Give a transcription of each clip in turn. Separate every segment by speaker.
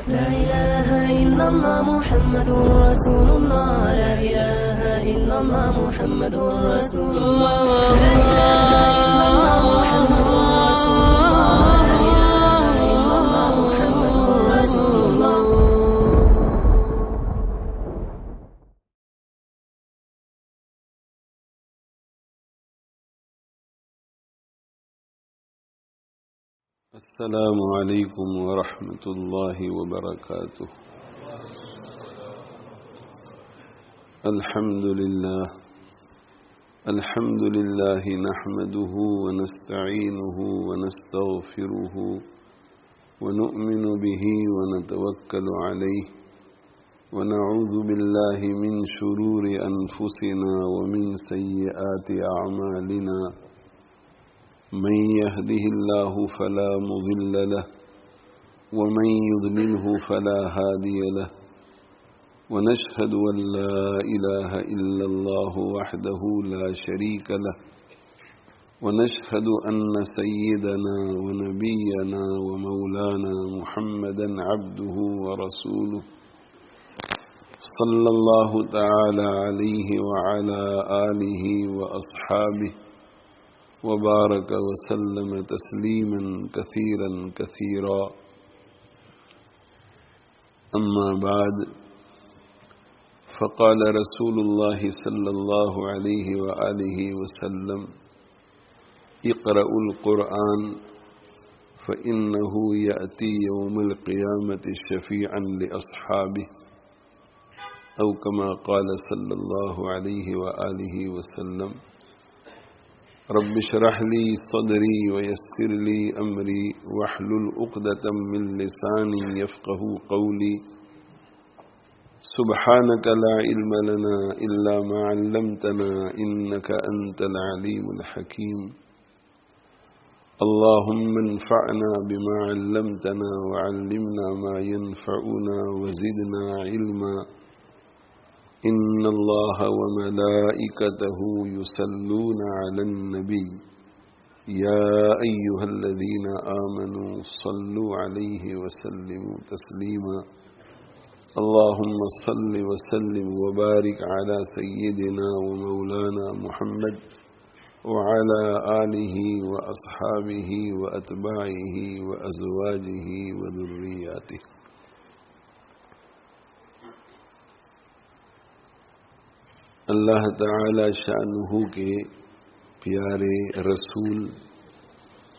Speaker 1: لا إله إلا الله محمد رسول الله. لا إله إلا الله محمد رسول الله. لا إله إلا الله محمد رسول الله. لا إله إلا الله محمد رسول الله.
Speaker 2: السلام علیکم ورحمۃ اللہ وبرکاتہ. الحمد للہ نحمده ونستعینه ونستغفره ونؤمن به ونتوکل علیہ ونعوذ باللہ من شرور انفسنا ومن سیئات اعمالنا. من يهده الله فلا مضل له ومن يضلله فلا هادي له. ونشهد أن لا إله إلا الله وحده لا شريك له. ونشهد أن سيدنا ونبينا ومولانا محمدا عبده ورسوله صلى الله تعالى عليه وعلى آله وأصحابه وبارك وسلم تسليما كثيرا كثيرا. أما بعد، فقال رسول الله صلى الله عليه وآله وسلم: اقرأوا القرآن فإنه يأتي يوم القيامة شفيعا لأصحابه، أو كما قال صلى الله عليه وآله وسلم. رب اشرح لي صدري ويسر لي أمري واحلل عقدة من لساني يفقهوا قولي. سبحانك لا علم لنا إلا ما علمتنا إنك أنت العليم الحكيم. اللهم انفعنا بما علمتنا وعلمنا ما ينفعنا وزدنا علما. إن الله وملائكته يصلون على النبي يا أيها الذين آمنوا صلوا عليه وسلموا تسليما. اللهم صل وسلم وبارك على سيدنا ومولانا محمد وعلى آله وأصحابه وأتباعه وأزواجه وذرياته. اللہ تعالی شانہ کے پیارے رسول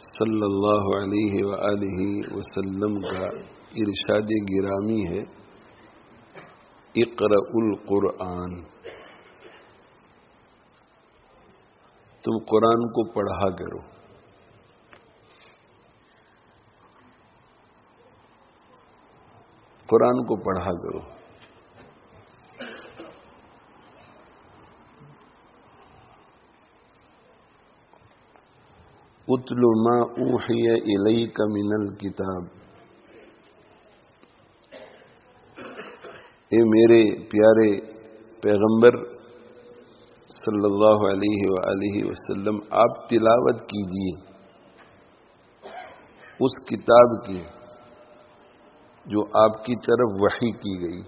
Speaker 2: صلی اللہ علیہ وآلہ وسلم کا ارشاد گرامی ہے: اقرأوا القرآن. تم قرآن کو پڑھا کرو. قرآن کو پڑھا کرو. اتل ما اوحی الیک من الکتاب. اے میرے پیارے پیغمبر صلی اللہ علیہ وآلہ وسلم، آپ تلاوت کیجیے اس کتاب کی جو آپ کی طرف وحی کی گئی.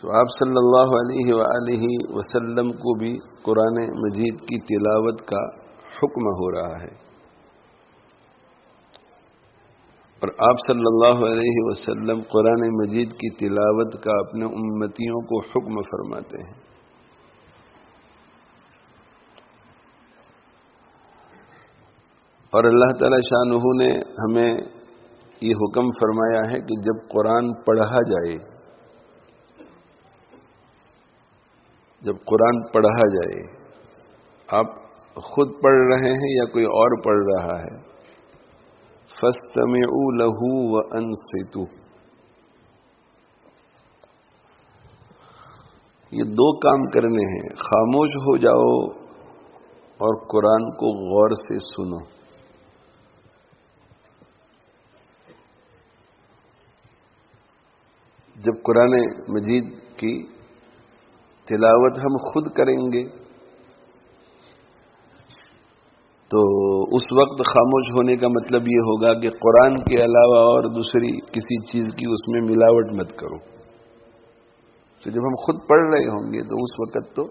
Speaker 2: تو آپ صلی اللہ علیہ وآلہ وسلم کو بھی قرآن مجید کی تلاوت کا حکم ہو رہا ہے، اور آپ صلی اللہ علیہ وسلم قرآن مجید کی تلاوت کا اپنے امتیوں کو حکم فرماتے ہیں. اور اللہ تعالی شانہ نے ہمیں یہ حکم فرمایا ہے کہ جب قرآن پڑھا جائے، جب قرآن پڑھا جائے، آپ خود پڑھ رہے ہیں یا کوئی اور پڑھ رہا ہے، فَاسْتَمِعُوا لَهُ وَأَنصِتُوا. یہ دو کام کرنے ہیں: خاموش ہو جاؤ اور قرآن کو غور سے سنو. جب قرآن مجید کی تلاوت ہم خود کریں گے تو اس وقت خاموش ہونے کا مطلب یہ ہوگا کہ قرآن کے علاوہ اور دوسری کسی چیز کی اس میں ملاوٹ مت کرو. تو جب ہم خود پڑھ رہے ہوں گے تو اس وقت تو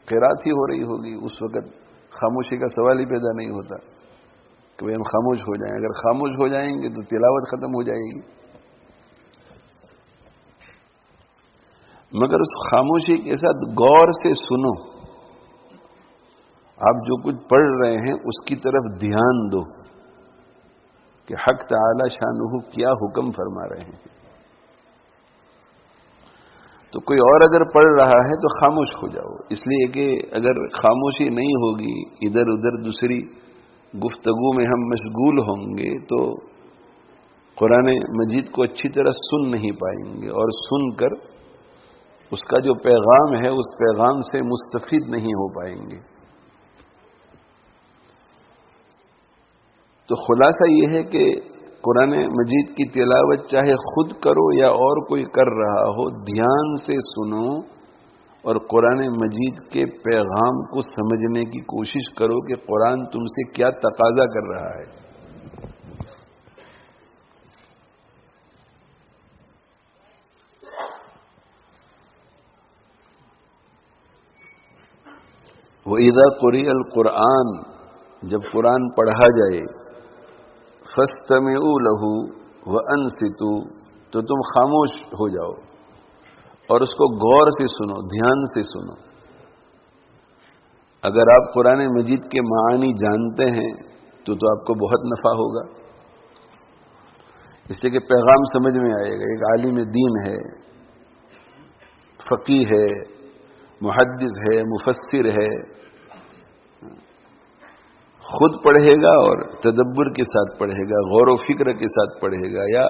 Speaker 2: قرات ہی ہو رہی ہوگی، اس وقت خاموشی کا سوال ہی پیدا نہیں ہوتا کہ ہم خاموش ہو جائیں. اگر خاموش ہو جائیں گے تو تلاوت ختم ہو جائے گی. مگر اس خاموشی کے ساتھ غور سے سنو، آپ جو کچھ پڑھ رہے ہیں اس کی طرف دھیان دو کہ حق تعالی شانہ کیا حکم فرما رہے ہیں. تو کوئی اور اگر پڑھ رہا ہے تو خاموش ہو جاؤ، اس لیے کہ اگر خاموشی نہیں ہوگی، ادھر ادھر دوسری گفتگو میں ہم مشغول ہوں گے تو قرآن مجید کو اچھی طرح سن نہیں پائیں گے، اور سن کر اس کا جو پیغام ہے اس پیغام سے مستفید نہیں ہو پائیں گے. تو خلاصہ یہ ہے کہ قرآن مجید کی تلاوت چاہے خود کرو یا اور کوئی کر رہا ہو، دھیان سے سنو اور قرآن مجید کے پیغام کو سمجھنے کی کوشش کرو کہ قرآن تم سے کیا تقاضا کر رہا ہے. وَإِذَا قُرِئَ الْقُرْآنُ، جب قرآن پڑھا جائے، فَاسْتَمِعُوا لَهُ وَأَنصِتُوا، تو تم خاموش ہو جاؤ اور اس کو غور سے سنو، دھیان سے سنو. اگر آپ قرآن مجید کے معانی جانتے ہیں تو آپ کو بہت نفع ہوگا، اس لیے کہ پیغام سمجھ میں آئے گا. ایک عالم دین ہے، فقیہ ہے، محدث ہے، مفسر ہے، خود پڑھے گا اور تدبر کے ساتھ پڑھے گا، غور و فکر کے ساتھ پڑھے گا، یا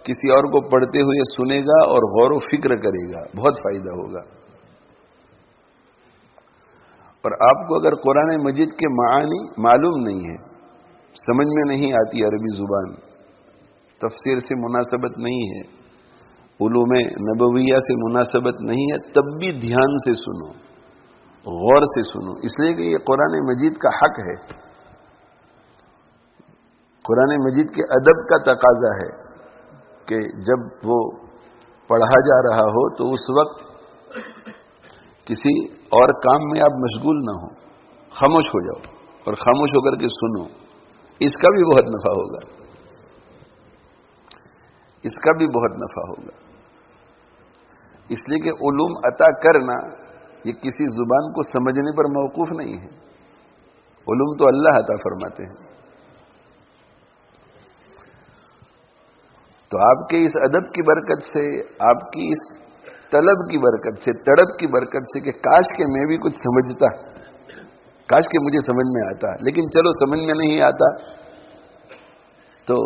Speaker 2: کسی اور کو پڑھتے ہوئے سنے گا اور غور و فکر کرے گا، بہت فائدہ ہوگا. اور آپ کو اگر قرآن مجید کے معانی معلوم نہیں ہے، سمجھ میں نہیں آتی عربی زبان، تفسیر سے مناسبت نہیں ہے، علوم نبویہ سے مناسبت نہیں ہے، تب بھی دھیان سے سنو، غور سے سنو، اس لیے کہ یہ قرآن مجید کا حق ہے. قرآن مجید کے ادب کا تقاضا ہے کہ جب وہ پڑھا جا رہا ہو تو اس وقت کسی اور کام میں آپ مشغول نہ ہوں، خاموش ہو جاؤ اور خاموش ہو کر کے سنو. اس کا بھی بہت نفع ہوگا، اس کا بھی بہت نفع ہوگا. اس لیے کہ علوم عطا کرنا یہ کسی زبان کو سمجھنے پر موقوف نہیں ہے، علوم تو اللہ عطا فرماتے ہیں. تو آپ کے اس ادب کی برکت سے، آپ کی اس طلب کی برکت سے، تڑپ کی برکت سے کہ کاش کہ میں بھی کچھ سمجھتا، کاش کہ مجھے سمجھ میں آتا، لیکن چلو سمجھ میں نہیں آتا تو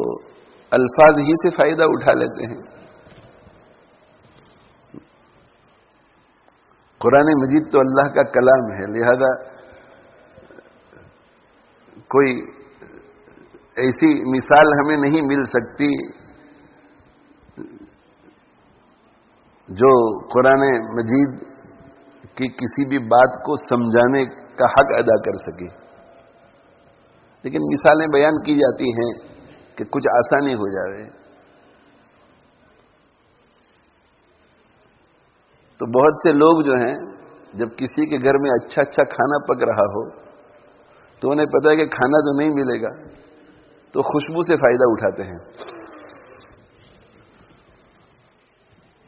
Speaker 2: الفاظ ہی سے فائدہ اٹھا لیتے ہیں. قرآن مجید تو اللہ کا کلام ہے، لہذا کوئی ایسی مثال ہمیں نہیں مل سکتی جو قرآن مجید کی کسی بھی بات کو سمجھانے کا حق ادا کر سکے. لیکن مثالیں بیان کی جاتی ہیں کہ کچھ آسانی ہو جائے. تو بہت سے لوگ جو ہیں جب کسی کے گھر میں اچھا کھانا پک رہا ہو تو انہیں پتہ ہے کہ کھانا تو نہیں ملے گا، تو خوشبو سے فائدہ اٹھاتے ہیں،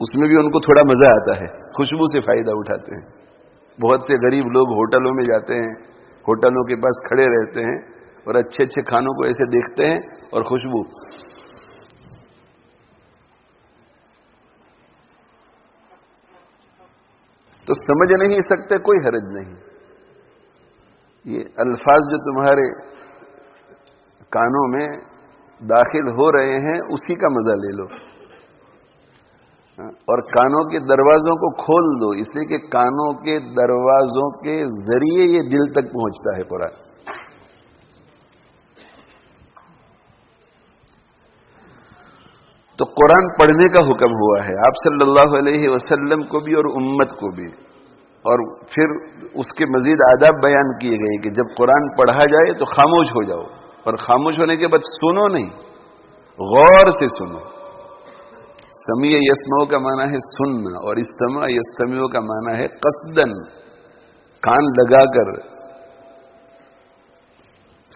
Speaker 2: اس میں بھی ان کو تھوڑا مزہ آتا ہے، خوشبو سے فائدہ اٹھاتے ہیں. بہت سے غریب لوگ ہوٹلوں میں جاتے ہیں، ہوٹلوں کے پاس کھڑے رہتے ہیں اور اچھے کھانوں کو ایسے دیکھتے ہیں اور خوشبو. تو سمجھ نہیں سکتے، کوئی حرج نہیں، یہ الفاظ جو تمہارے کانوں میں داخل ہو رہے ہیں اسی کا مزہ لے لو، اور کانوں کے دروازوں کو کھول دو، اس لیے کہ کانوں کے دروازوں کے ذریعے یہ دل تک پہنچتا ہے قرآن. تو قرآن پڑھنے کا حکم ہوا ہے آپ صلی اللہ علیہ وسلم کو بھی اور امت کو بھی، اور پھر اس کے مزید آداب بیان کیے گئے کہ جب قرآن پڑھا جائے تو خاموش ہو جاؤ، اور خاموش ہونے کے بعد سنو نہیں، غور سے سنو۔ سمیع یسمعو کا معنی ہے سننا، اور استمع یستمعو کا معنی ہے قصدن، کان لگا کر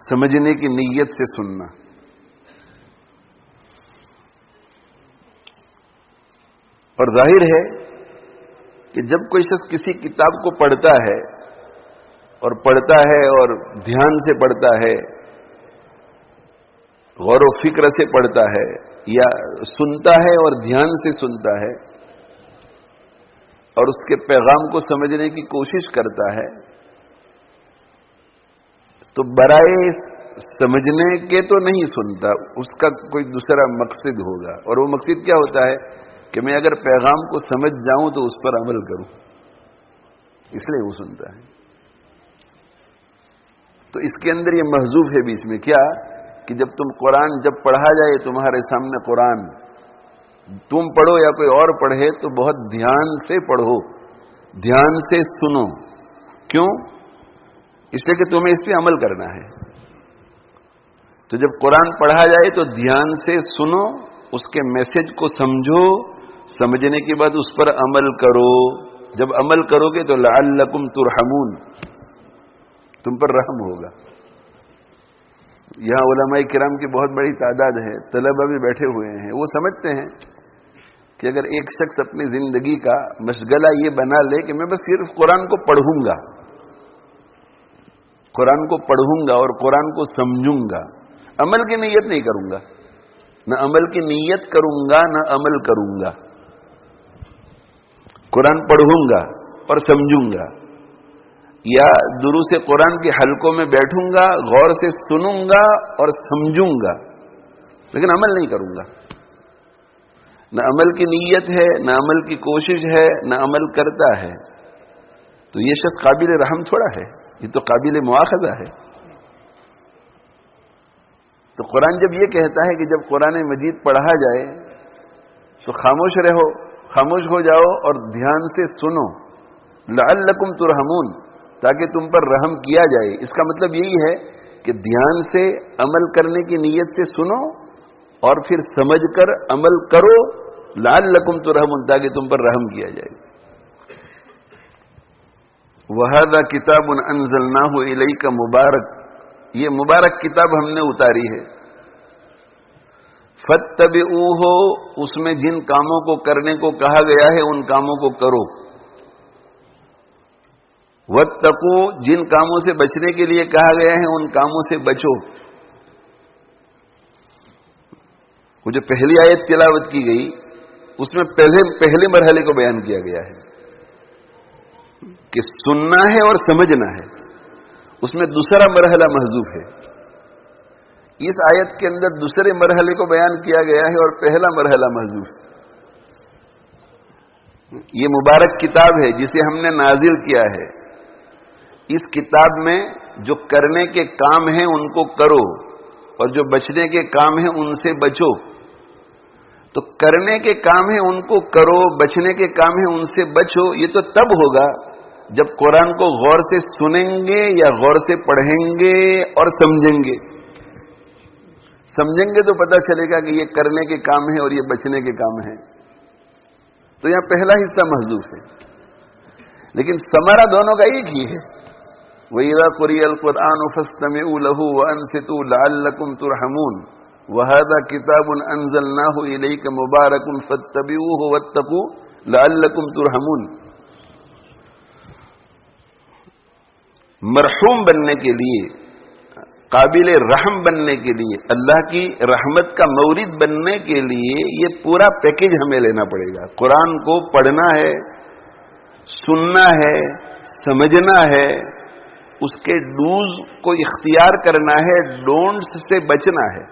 Speaker 2: سمجھنے کی نیت سے سننا۔ اور ظاہر ہے کہ جب کوئی شخص کسی کتاب کو پڑھتا ہے اور دھیان سے پڑھتا ہے، غور و فکر سے پڑھتا ہے، یا سنتا ہے اور دھیان سے سنتا ہے اور اس کے پیغام کو سمجھنے کی کوشش کرتا ہے، تو برائے سمجھنے کے تو نہیں سنتا، اس کا کوئی دوسرا مقصد ہوگا، اور وہ مقصد کیا ہوتا ہے کہ میں اگر پیغام کو سمجھ جاؤں تو اس پر عمل کروں، اس لیے وہ سنتا ہے۔ تو اس کے اندر یہ محذوف ہے بیچ میں، کیا کہ جب پڑھا جائے تمہارے سامنے قرآن، تم پڑھو یا کوئی اور پڑھے تو بہت دھیان سے پڑھو، دھیان سے سنو۔ کیوں؟ اس لیے کہ تمہیں اس پہ عمل کرنا ہے۔ تو جب قرآن پڑھا جائے تو دھیان سے سنو، اس کے میسج کو سمجھو، سمجھنے کے بعد اس پر عمل کرو۔ جب عمل کرو گے تو لعلکم ترحمون، تم پر رحم ہوگا۔ یہاں علماء کرام کی بہت بڑی تعداد ہے، طلبہ بھی بیٹھے ہوئے ہیں، وہ سمجھتے ہیں کہ اگر ایک شخص اپنی زندگی کا مشغلہ یہ بنا لے کہ میں بس صرف قرآن کو پڑھوں گا، قرآن کو پڑھوں گا اور قرآن کو سمجھوں گا، عمل کی نیت نہیں کروں گا، نہ عمل کی نیت کروں گا نہ عمل کروں گا، قرآن پڑھوں گا اور سمجھوں گا، یا دروس قرآن کے حلقوں میں بیٹھوں گا، غور سے سنوں گا اور سمجھوں گا، لیکن عمل نہیں کروں گا، نہ عمل کی نیت ہے نہ عمل کی کوشش ہے نہ عمل کرتا ہے، تو یہ شخص قابل رحم تھوڑا ہے، یہ تو قابل مواخذہ ہے۔ تو قرآن جب یہ کہتا ہے کہ جب قرآن مجید پڑھا جائے تو خاموش رہو، خاموش ہو جاؤ اور دھیان سے سنو، لعلکم ترحمون، تاکہ تم پر رحم کیا جائے۔ اس کا مطلب یہی ہے کہ دھیان سے عمل کرنے کی نیت سے سنو اور پھر سمجھ کر عمل کرو، لعلکم ترحمون، تاکہ تم پر رحم کیا جائے۔ وَهَذَا كِتَابٌ أَنزَلْنَاهُ إِلَيْكَ مُبَارَكٌ، یہ مبارک کتاب ہم نے اتاری ہے۔ فَاتَّبِعُوهُ، اس میں جن کاموں کو کرنے کو کہا گیا ہے ان کاموں کو کرو۔ وَاتَّقُوا، جن کاموں سے بچنے کے لیے کہا گیا ہے ان کاموں سے بچو۔ وہ جو پہلی آیت تلاوت کی گئی اس میں پہلے مرحلے کو بیان کیا گیا ہے کہ سننا ہے اور سمجھنا ہے، اس میں دوسرا مرحلہ محذوف ہے۔ اس آیت کے اندر دوسرے مرحلے کو بیان کیا گیا ہے اور پہلا مرحلہ محذوف ہے۔ یہ مبارک کتاب ہے جسے ہم نے نازل کیا ہے، اس کتاب میں جو کرنے کے کام ہیں ان کو کرو اور جو بچنے کے کام ہیں ان سے بچو۔ تو کرنے کے کام ہیں ان کو کرو، بچنے کے کام ہیں ان سے بچو، یہ تو تب ہوگا جب قرآن کو غور سے سنیں گے یا غور سے پڑھیں گے اور سمجھیں گے۔ سمجھیں گے تو پتہ چلے گا کہ یہ کرنے کے کام ہے اور یہ بچنے کے کام ہے۔ تو یہاں پہلا حصہ محذوف ہے، لیکن ثمرہ دونوں کا ایک ہی ہے۔ وَإِذَا قُرِئَ الْقُرْآنُ فَاسْتَمِعُوا لَهُ وَأَنصِتُوا لَعَلَّكُمْ تُرْحَمُونَ وَهَذَا كِتَابٌ أَنزَلْنَاهُ إِلَيْكَ مُبَارَكٌ فَاتَّبِعُوهُ وَاتَّقُوا لَعَلَّكُمْ تُرْحَمُونَ۔ مرحوم بننے کے لیے، قابل رحم بننے کے لیے، اللہ کی رحمت کا مورد بننے کے لیے یہ پورا پیکیج ہمیں لینا پڑے گا۔ قرآن کو پڑھنا ہے، سننا ہے، سمجھنا ہے، اس کے ڈوز کو اختیار کرنا ہے، ڈونٹس سے بچنا ہے،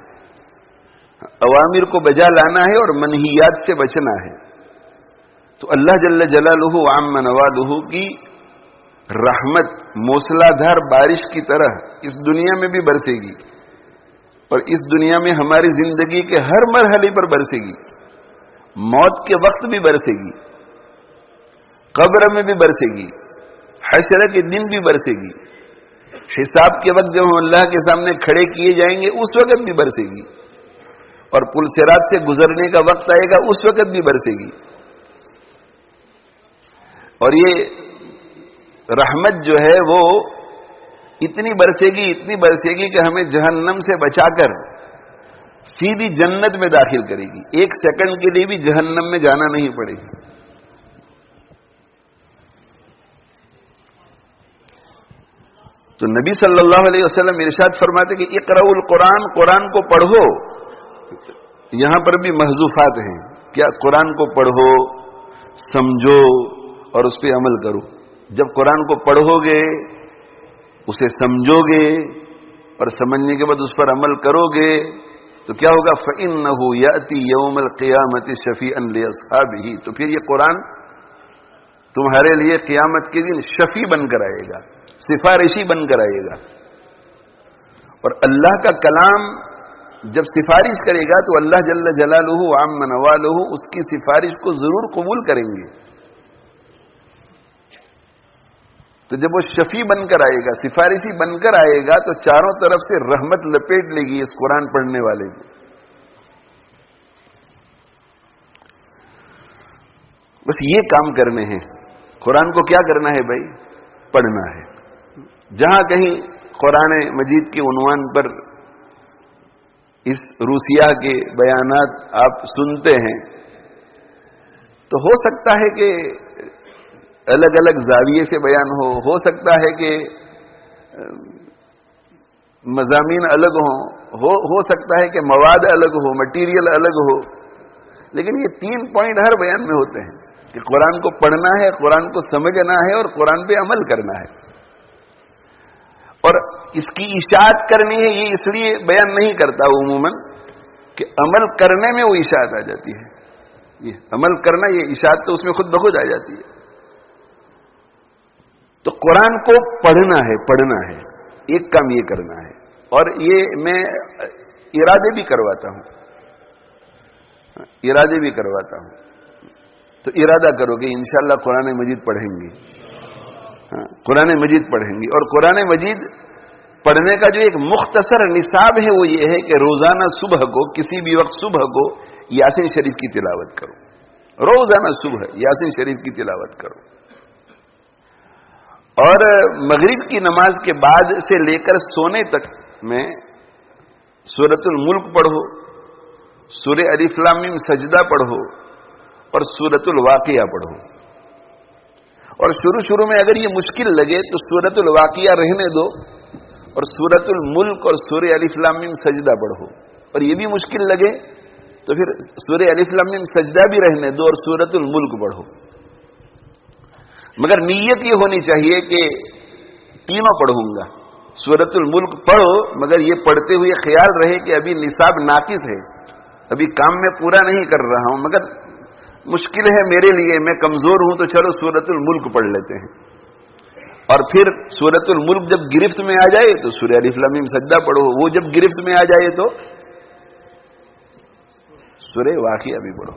Speaker 2: اوامر کو بجا لانا ہے اور منہیات سے بچنا ہے۔ تو اللہ جل جلالہ وعم نوالہ کی رحمت موسلا دھار بارش کی طرح اس دنیا میں بھی برسے گی، اور اس دنیا میں ہماری زندگی کے ہر مرحلے پر برسے گی، موت کے وقت بھی برسے گی، قبر میں بھی برسے گی، حشر کے دن بھی برسے گی، حساب کے وقت جب ہم اللہ کے سامنے کھڑے کیے جائیں گے اس وقت بھی برسے گی، اور پل صراط سے گزرنے کا وقت آئے گا اس وقت بھی برسے گی۔ اور یہ رحمت جو ہے وہ اتنی برسے گی کہ ہمیں جہنم سے بچا کر سیدھی جنت میں داخل کرے گی، ایک سیکنڈ کے لیے بھی جہنم میں جانا نہیں پڑے گی۔ تو نبی صلی اللہ علیہ وسلم ارشاد فرماتے کہ اقرأوا القرآن، قرآن کو پڑھو۔ یہاں پر بھی محذوفات ہیں، کیا قرآن کو پڑھو، سمجھو اور اس پہ عمل کرو۔ جب قرآن کو پڑھو گے، اسے سمجھو گے اور سمجھنے کے بعد اس پر عمل کرو گے تو کیا ہوگا؟ فَإِنَّهُ يَأْتِي يَوْمَ الْقِيَامَةِ شَفِيعًا لِأَصْحَابِهِ، تو پھر یہ قرآن تمہارے لیے قیامت کے دن شفیع بن کر آئے گا، سفارشی بن کر آئے گا۔ اور اللہ کا کلام جب سفارش کرے گا تو اللہ جل جلالہ وعم نوالہ اس کی سفارش کو ضرور قبول کریں گے۔ تو جب وہ شفیع بن کر آئے گا، سفارشی بن کر آئے گا تو چاروں طرف سے رحمت لپیٹ لے گی اس قرآن پڑھنے والے کو۔ بس یہ کام کرنے ہیں۔ قرآن کو کیا کرنا ہے بھائی؟ پڑھنا ہے۔ جہاں کہیں قرآن مجید کے عنوان پر اس روسیہ کے بیانات آپ سنتے ہیں تو ہو سکتا ہے کہ الگ الگ زاویے سے بیان ہو سکتا ہے کہ مضامین الگ ہو سکتا ہے کہ مواد الگ ہو، مٹیریل الگ ہو، لیکن یہ 3 پوائنٹ ہر بیان میں ہوتے ہیں کہ قرآن کو پڑھنا ہے، قرآن کو سمجھنا ہے اور قرآن پہ عمل کرنا ہے۔ اور اس کی اشاعت کرنی ہے، یہ اس لیے بیان نہیں کرتا عموماً کہ عمل کرنے میں وہ اشاعت آ جاتی ہے۔ یہ عمل کرنا، یہ اشاعت تو اس میں خود بخود آ جاتی ہے۔ تو قرآن کو پڑھنا ہے، ایک کام یہ کرنا ہے۔ اور یہ میں ارادے بھی کرواتا ہوں، تو ارادہ کرو کہ انشاءاللہ قرآن مجید پڑھیں گے، قرآن مجید پڑھیں گے۔ اور قرآن مجید پڑھنے کا جو ایک مختصر نصاب ہے وہ یہ ہے کہ روزانہ صبح کو، کسی بھی وقت صبح کو یاسین شریف کی تلاوت کرو، روزانہ صبح یاسین شریف کی تلاوت کرو۔ اور مغرب کی نماز کے بعد سے لے کر سونے تک میں سورۃ الملک پڑھو، سورہ الف لام میم سجدہ پڑھو اور سورۃ الواقعہ پڑھو۔ اور شروع میں اگر یہ مشکل لگے تو سورۃ الواقعہ رہنے دو اور سورۃ الملک اور سورہ الف لام میم سجدہ پڑھو۔ اور یہ بھی مشکل لگے تو پھر سورہ الف لام میم سجدہ بھی رہنے دو اور سورۃ الملک پڑھو۔ مگر نیت یہ ہونی چاہیے کہ تینوں پڑھوں گا۔ سورۃ الملک پڑھو مگر یہ پڑھتے ہوئے خیال رہے کہ ابھی نصاب ناقص ہے، ابھی کام میں پورا نہیں کر رہا ہوں، مگر مشکل ہے میرے لیے، میں کمزور ہوں، تو چلو سورۃ الملک پڑھ لیتے ہیں۔ اور پھر سورۃ الملک جب گرفت میں آ جائے تو سورہ الف لام میم سجدہ پڑھو، وہ جب گرفت میں آ جائے تو سورہ واقعہ بھی پڑھو۔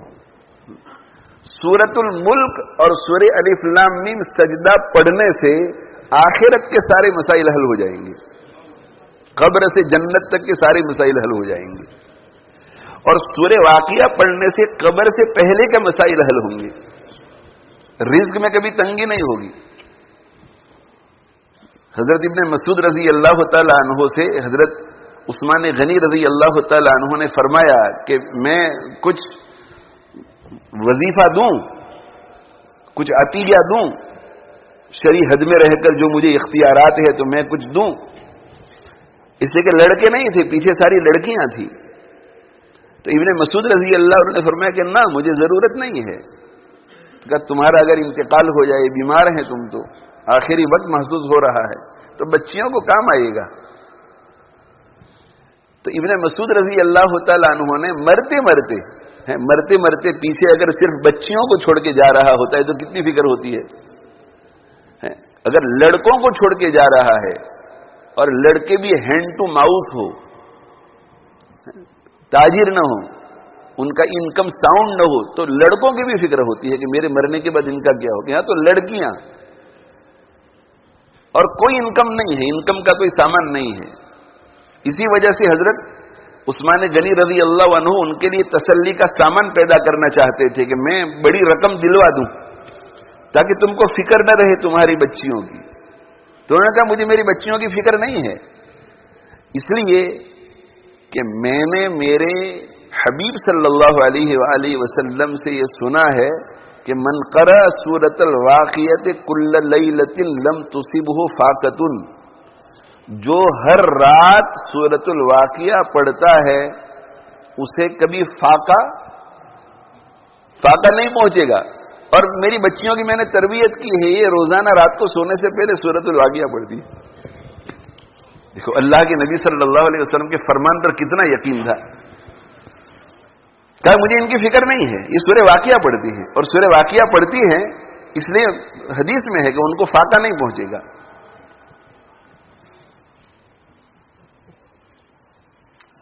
Speaker 2: سورۃ الملک اور سورہ الف لام میم سجدہ پڑھنے سے آخرت کے سارے مسائل حل ہو جائیں گے، قبر سے جنت تک کے سارے مسائل حل ہو جائیں گے۔ اور سورہ واقعہ پڑھنے سے قبر سے پہلے کے مسائل حل ہوں گے، رزق میں کبھی تنگی نہیں ہوگی۔ حضرت ابن مسعود رضی اللہ تعالی عنہ سے حضرت عثمان غنی رضی اللہ تعالی عنہ نے فرمایا کہ میں کچھ وظیفہ دوں، کچھ عطیہ دوں، شرعی حد میں رہ کر جو مجھے اختیارات ہے تو میں کچھ دوں، اس لیے کہ لڑکے نہیں تھے، پیچھے ساری لڑکیاں تھیں۔ تو ابن مسعود رضی اللہ عنہ نے فرمایا کہ نہ، مجھے ضرورت نہیں ہے، کہ تمہارا اگر انتقال ہو جائے، بیمار ہیں تم، تو آخری وقت محسوس ہو رہا ہے تو بچیوں کو کام آئے گا۔ تو ابن مسعود رضی اللہ تعالی عنہ نے مرتے مرتے پیچھے اگر صرف بچیوں کو چھوڑ کے جا رہا ہوتا ہے تو کتنی فکر ہوتی ہے۔ اگر لڑکوں کو چھوڑ کے جا رہا ہے اور لڑکے بھی ہینڈ ٹو ماؤتھ ہو، تاجر نہ ہو، ان کا انکم ساؤنڈ نہ ہو، تو لڑکوں کی بھی فکر ہوتی ہے کہ میرے مرنے کے بعد ان کا کیا ہوگا۔ یہاں تو اور کوئی انکم نہیں ہے، انکم کا کوئی سامان نہیں ہے. اسی وجہ سے حضرت عثمان غنی رضی اللہ عنہ ان کے لیے تسلی کا سامان پیدا کرنا چاہتے تھے کہ میں بڑی رقم دلوا دوں تاکہ تم کو فکر نہ رہے تمہاری بچیوں کی. تو انہوں نے کہا مجھے میری بچیوں کی فکر نہیں ہے، اس لیے کہ میں نے میرے حبیب صلی اللہ علیہ وآلہ وسلم سے یہ سنا ہے کہ من قرأ سورۃ الواقعۃ کل لیلۃ لم تصبہ فاقۃ، جو ہر رات سورۃ الواقعہ پڑھتا ہے اسے کبھی فاقہ نہیں پہنچے گا. اور میری بچیوں کی میں نے تربیت کی ہے، یہ روزانہ رات کو سونے سے پہلے سورۃ الواقعہ پڑھتی ہے. دیکھو اللہ کے نبی صلی اللہ علیہ وسلم کے فرمان پر کتنا یقین تھا. کہا مجھے ان کی فکر نہیں ہے، یہ سورہ واقعہ پڑھتی ہے، اور سورہ واقعہ پڑھتی ہیں اس لیے حدیث میں ہے کہ ان کو فاقہ نہیں پہنچے گا.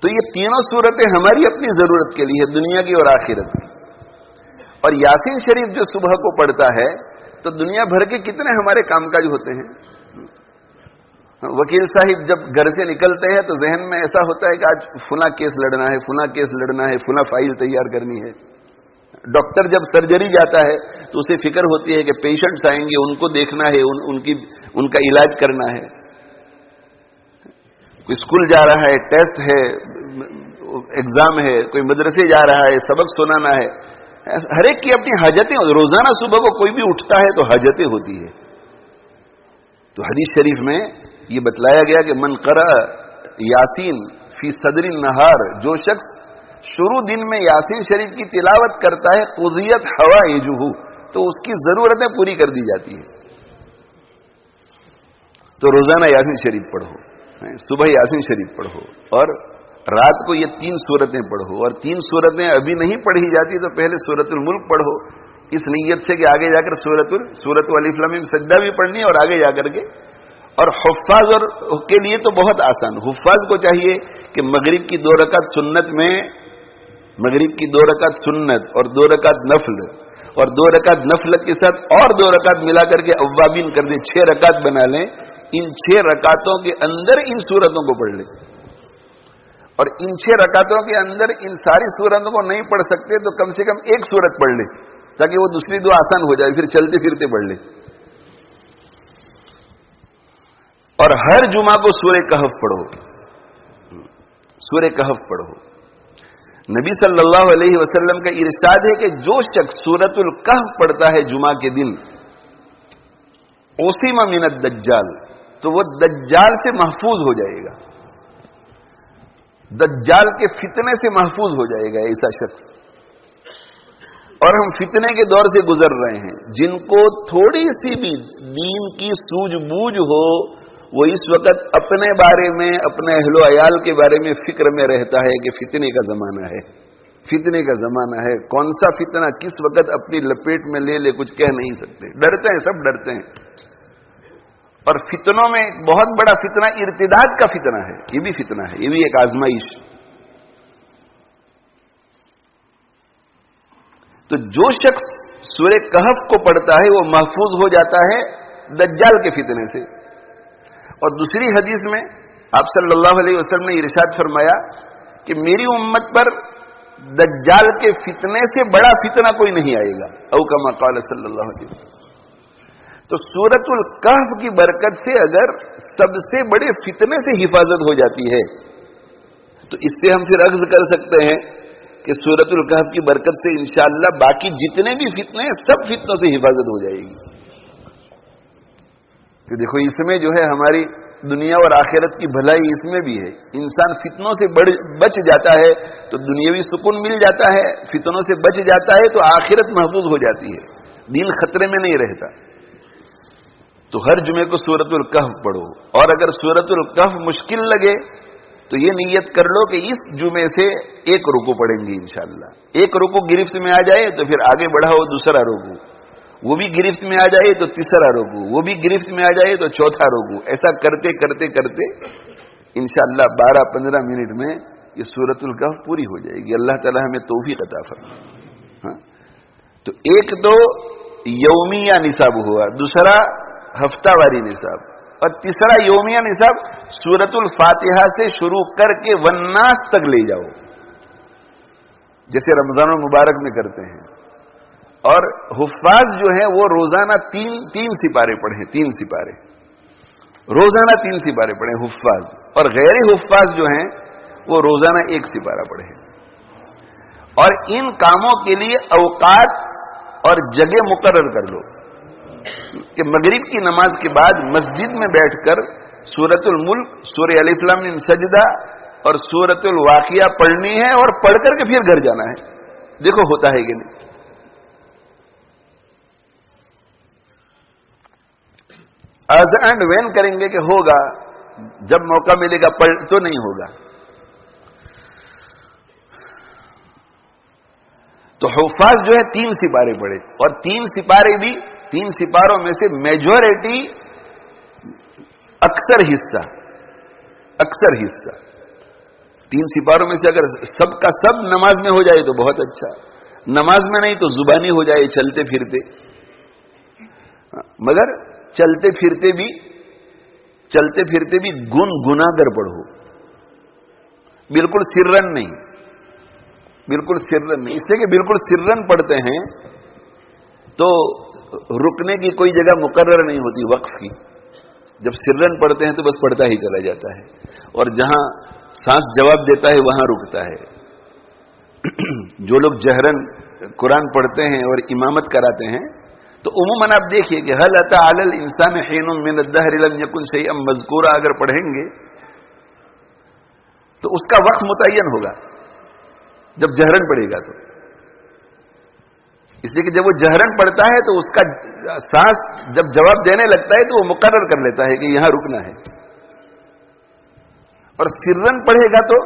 Speaker 2: تو یہ تینوں صورتیں ہماری اپنی ضرورت کے لیے دنیا کی اور آخرت کی. اور یاسین شریف جو صبح کو پڑھتا ہے تو دنیا بھر کے کتنے ہمارے کام کاج ہوتے ہیں. وکیل صاحب جب گھر سے نکلتے ہیں تو ذہن میں ایسا ہوتا ہے کہ آج فلاں کیس لڑنا ہے، فلاں کیس لڑنا ہے، فلاں فائل تیار کرنی ہے. ڈاکٹر جب سرجری جاتا ہے تو اسے فکر ہوتی ہے کہ پیشنٹس آئیں گے، ان کو دیکھنا ہے، ان کا علاج کرنا ہے. کوئی اسکول جا رہا ہے، ٹیسٹ ہے، ایگزام ہے، کوئی مدرسے جا رہا ہے، سبق سنانا ہے. ہر ایک کی اپنی حاجتیں. روزانہ صبح کو کوئی بھی اٹھتا ہے تو حاجتیں ہوتی ہے. تو حدیث شریف میں یہ بتلایا گیا کہ من قرأ یاسین فی صدر النہار، جو شخص شروع دن میں یاسین شریف کی تلاوت کرتا ہے قضیت حوائجہ، تو اس کی ضرورتیں پوری کر دی جاتی ہیں. تو روزانہ یاسین شریف پڑھو، صبح یاسین شریف پڑھو، اور رات کو یہ 3 سورتیں پڑھو. اور 3 سورتیں ابھی نہیں پڑھی جاتی تو پہلے سورۃ الملک پڑھو، اس نیت سے کہ آگے جا کر سورۃ الف لام میم سجدہ بھی پڑھنی ہے اور آگے جا کر کے. اور حفاظ کے لیے تو بہت آسان. حفاظ کو چاہیے کہ مغرب کی 2 رکعت سنت میں، مغرب کی 2 رکعت سنت اور 2 رکعت نفل، اور 2 رکعت نفل کے ساتھ اور 2 رکعت ملا کر کے اوابین کر دیں، 6 رکعت بنا لیں. ان 6 رکعتوں کے اندر ان سورتوں کو پڑھ لیں. اور ان 6 رکعتوں کے اندر ان ساری سورتوں کو نہیں پڑھ سکتے تو کم سے کم ایک سورت پڑھ لیں تاکہ وہ دوسری 2 آسان ہو جائے، پھر چلتے پھرتے پڑھ لیں. اور ہر جمعہ کو سورہ کہف پڑھو، سورہ کہف پڑھو. نبی صلی اللہ علیہ وسلم کا ارشاد ہے کہ جو شخص سورۃ الکہف پڑھتا ہے جمعہ کے دن، عصم من الدجال، تو وہ دجال سے محفوظ ہو جائے گا، دجال کے فتنے سے محفوظ ہو جائے گا ایسا شخص. اور ہم فتنے کے دور سے گزر رہے ہیں. جن کو تھوڑی سی بھی دین کی سوجھ بوجھ ہو وہ اس وقت اپنے بارے میں، اپنے اہل و عیال کے بارے میں فکر میں رہتا ہے کہ فتنے کا زمانہ ہے، فتنے کا زمانہ ہے. کون سا فتنہ کس وقت اپنی لپیٹ میں لے لے کچھ کہہ نہیں سکتے. ڈرتے ہیں، سب ڈرتے ہیں. اور فتنوں میں ایک بہت بڑا فتنہ ارتداد کا فتنہ ہے. یہ بھی فتنہ ہے، یہ بھی ایک آزمائش. تو جو شخص سورہ کہف کو پڑھتا ہے وہ محفوظ ہو جاتا ہے دجال کے فتنے سے. اور دوسری حدیث میں آپ صلی اللہ علیہ وسلم نے ارشاد فرمایا کہ میری امت پر دجال کے فتنے سے بڑا فتنہ کوئی نہیں آئے گا، او کما قال صلی اللہ علیہ وسلم. تو سورۃ الکہف کی برکت سے اگر سب سے بڑے فتنے سے حفاظت ہو جاتی ہے تو اس سے ہم پھر عرض کر سکتے ہیں کہ سورۃ الکہف کی برکت سے انشاءاللہ باقی جتنے بھی فتنے ہیں سب فتنوں سے حفاظت ہو جائے گی. تو دیکھو اس میں جو ہے ہماری دنیا اور آخرت کی بھلائی اس میں بھی ہے. انسان فتنوں سے بچ جاتا ہے تو دنیاوی سکون مل جاتا ہے، فتنوں سے بچ جاتا ہے تو آخرت محفوظ ہو جاتی ہے، دین خطرے میں نہیں رہتا. تو ہر جمعے کو سورۃ الکہف پڑھو. اور اگر سورۃ الکہف مشکل لگے تو یہ نیت کر لو کہ اس جمعے سے 1 رکوع پڑھیں گے انشاءاللہ. 1 رکوع گرفت میں آ جائے تو پھر آگے بڑھاؤ 2 رکوع، وہ بھی گرفت میں آ جائے تو 3 رکوع، وہ بھی گرفت میں آ جائے تو 4 رکوع. ایسا کرتے کرتے کرتے انشاءاللہ 12-15 منٹ میں یہ سورۃ الکہف پوری ہو جائے گی. اللہ تعالی ہمیں توفیق عطا فرمائے. تو ایک تو یومیہ نصاب ہوا، دوسرا ہفتہ واری نصاب، اور تیسرا یومیہ نصاب سورۃ الفاتحہ سے شروع کر کے والناس تک لے جاؤ، جیسے رمضان المبارک میں کرتے ہیں. اور حفاظ جو ہیں وہ روزانہ تین سپارے پڑھیں، 3 سپارے روزانہ 3 سپارے پڑھیں حفاظ. اور غیر حفاظ جو ہیں وہ روزانہ 1 سپارہ پڑھیں. اور ان کاموں کے لیے اوقات اور جگہ مقرر کر لو کہ مغرب کی نماز کے بعد مسجد میں بیٹھ کر سورۃ الملک، سورہ الف لام میم سجدہ اور سورۃ الواقعہ پڑھنی ہے، اور پڑھ کر کے پھر گھر جانا ہے. دیکھو ہوتا ہے کہ نہیں. ایز اینڈ وین کریں گے کہ ہوگا، جب موقع ملے گا پڑھ تو نہیں ہوگا. تو حفاظ جو ہے 3 سپارے پڑھے، اور 3 سپارے بھی 3 سپاروں میں سے میجورٹی اکثر حصہ 3 سپاروں میں سے اگر سب کا سب نماز میں ہو جائے تو بہت اچھا، نماز میں نہیں تو زبانی ہو جائے چلتے پھرتے. مگر چلتے پھرتے بھی گنگنا کر پڑھو، بالکل سرن نہیں، اس لیے کہ بالکل سرن پڑھتے ہیں تو رکنے کی کوئی جگہ مقرر نہیں ہوتی وقف کی. جب سرن پڑھتے ہیں تو بس پڑھتا ہی چلا جاتا ہے، اور جہاں سانس جواب دیتا ہے وہاں رکتا ہے. جو لوگ جہرن قرآن پڑھتے ہیں اور امامت کراتے ہیں تو عموماً آپ دیکھیے کہ هل اتى على الانسان حين من الدهر لم يكن شيئا مذكورا اگر پڑھیں گے تو اس کا وقت متعین ہوگا جب جہرن پڑھے گا. تو اس لیے کہ جب وہ جہرن پڑھتا ہے تو اس کا سانس جب جواب دینے لگتا ہے تو وہ مقرر کر لیتا ہے کہ یہاں رکنا ہے. اور سرن پڑھے گا تو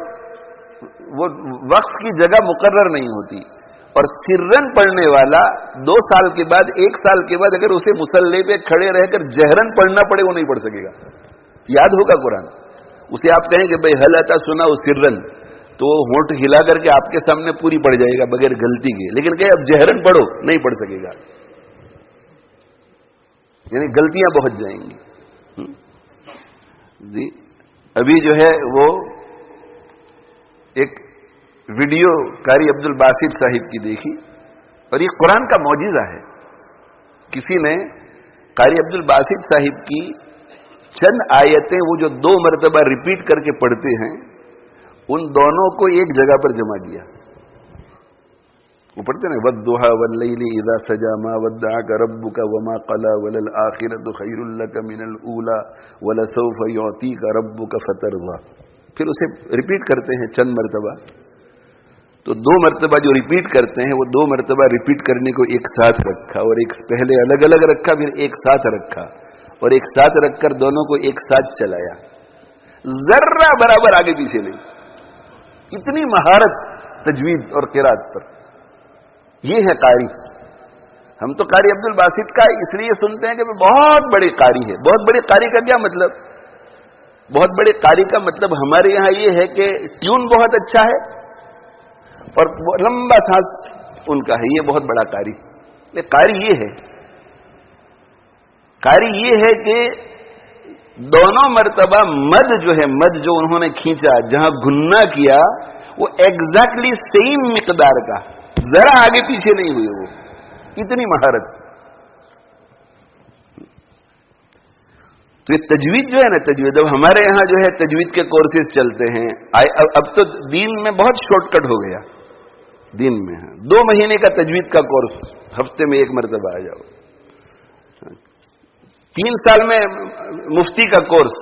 Speaker 2: وہ وقت کی جگہ مقرر نہیں ہوتی. اور سرن پڑھنے والا 2 سال کے بعد 1 سال کے بعد اگر اسے مصلی پہ کھڑے رہ کر جہرن پڑھنا پڑے وہ نہیں پڑھ سکے گا. یاد ہوگا قرآن. اسے آپ کہیں کہ بھائی حل آتا سنا وہ سرن، تو وہ ہونٹ ہلا کر کے آپ کے سامنے پوری پڑ جائے گا بغیر غلطی کے. لیکن کہ اب جہرن پڑھو نہیں پڑھ سکے گا، یعنی غلطیاں بہت جائیں گی. جی ابھی جو ہے وہ ایک ویڈیو قاری عبد الباسط صاحب کی دیکھی، اور یہ قرآن کا معجزہ ہے. کسی نے قاری عبد الباسط صاحب کی چند آیتیں وہ جو 2 مرتبہ ریپیٹ کر کے پڑھتے ہیں ان دونوں کو ایک جگہ پر جمع کیا. وہ پڑھتے نا والضحى والليل اذا سجى ما ودعك ربك وما قلى وللآخرة خير لك من الأولى ولسوف يعطيك ربك فترضى. پھر اسے ریپیٹ کرتے ہیں چند مرتبہ. تو 2 مرتبہ جو ریپیٹ کرتے ہیں وہ 2 مرتبہ ریپیٹ کرنے کو ایک ساتھ رکھا، اور ایک پہلے الگ الگ رکھا پھر ایک ساتھ رکھا، اور ایک ساتھ رکھ کر دونوں کو ایک ساتھ چلایا. ذرہ برابر آگے پیچھے نہیں. اتنی مہارت تجوید اور قرات پر. یہ ہے قاری. ہم تو قاری عبد الباسط کا اس لیے سنتے ہیں کہ وہ بہت بڑے قاری ہے. بہت بڑے قاری کا کیا مطلب؟ بہت بڑے قاری کا مطلب ہمارے یہاں یہ ہے کہ ٹیون بہت اچھا ہے اور لمبا سانس ان کا ہے، یہ بہت بڑا قاری. قاری یہ ہے کہ دونوں مرتبہ مد جو ہے، مد جو انہوں نے کھینچا جہاں گننا کیا وہ ایگزیکٹلی سیم مقدار کا، ذرا آگے پیچھے نہیں ہوئے. وہ اتنی مہارت. تو یہ تجوید جو ہے نا، تجوید اب ہمارے یہاں جو ہے تجوید کے کورسز چلتے ہیں. اب تو دین میں بہت شارٹ کٹ ہو گیا. دین میں 2 مہینے کا تجوید کا کورس، ہفتے میں 1 مرتبہ آ جاؤ. 3 سال میں مفتی کا کورس،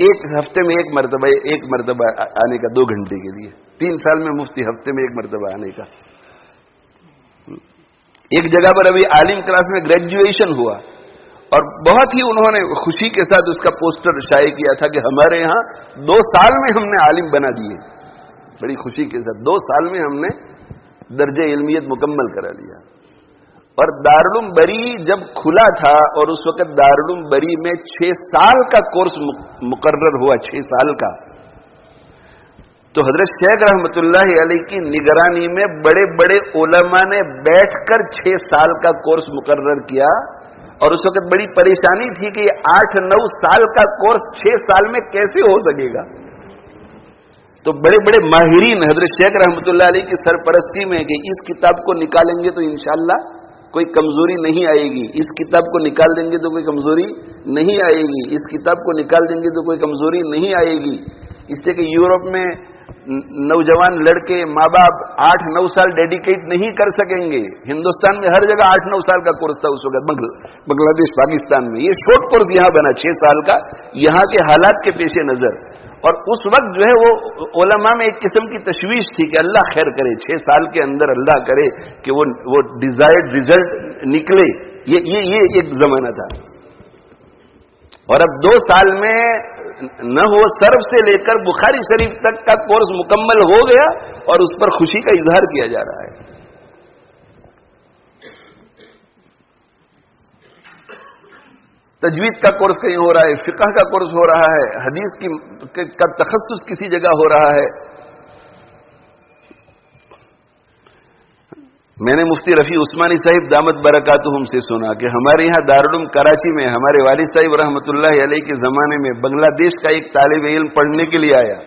Speaker 2: 1 ہفتے میں 1 مرتبہ آنے کا 2 گھنٹے کے لیے. 3 سال میں مفتی ہفتے میں 1 مرتبہ آنے کا. ایک جگہ پر ابھی عالم کلاس میں گریجویشن ہوا اور بہت ہی انہوں نے خوشی کے ساتھ اس کا پوسٹر شائع کیا تھا کہ ہمارے یہاں 2 سال میں ہم نے عالم بنا دیے. بڑی خوشی کے ساتھ 2 سال میں ہم نے درجہ علمیت مکمل کرا لیا. اور دارالعلوم بری جب کھلا تھا اور اس وقت دارالعلوم بری میں 6 سال کا کورس مقرر ہوا، 6 سال کا. تو حضرت شیخ رحمت اللہ علیہ کی نگرانی میں بڑے بڑے علماء نے بیٹھ کر 6 سال کا کورس مقرر کیا اور اس وقت بڑی پریشانی تھی کہ یہ 8-9 سال کا کورس 6 سال میں کیسے ہو سکے گا. تو بڑے بڑے ماہرین حضرت شیخ رحمۃ اللہ علیہ کی سرپرستی میں کہ اس کتاب کو نکالیں گے تو انشاءاللہ کوئی کمزوری نہیں آئے گی، اس کتاب کو نکال دیں گے تو کوئی کمزوری نہیں آئے گی، اس کتاب کو نکال دیں گے تو کوئی کمزوری نہیں آئے گی. اس سے کہ یورپ میں نوجوان لڑکے ماں باپ 8-9 سال ڈیڈیکیٹ نہیں کر سکیں گے. ہندوستان میں ہر جگہ 8-9 سال کا کورس تھا اس وقت، بنگلہ دیش پاکستان میں یہ شارٹ کورس یہاں بنا 6 سال کا، یہاں کے حالات کے پیش نظر. اور اس وقت جو ہے وہ علماء میں ایک قسم کی تشویش تھی کہ اللہ خیر کرے، 6 سال کے اندر اللہ کرے کہ وہ ڈیزائرڈ رزلٹ نکلے. یہ ایک زمانہ تھا. اور اب 2 سال میں نہ ہو صرف سے لے کر بخاری شریف تک کا کورس مکمل ہو گیا اور اس پر خوشی کا اظہار کیا جا رہا ہے. تجوید کا کورس کہیں ہو رہا ہے، فقہ کا کورس ہو رہا ہے، حدیث کا تخصص کسی جگہ ہو رہا ہے. میں نے مفتی رفیع عثمانی صاحب دامت برکاتہم سے سنا کہ ہمارے یہاں دارالعلوم کراچی میں ہمارے والد صاحب رحمۃ اللہ علیہ کے زمانے میں بنگلہ دیش کا ایک طالب علم پڑھنے کے لیے آیا،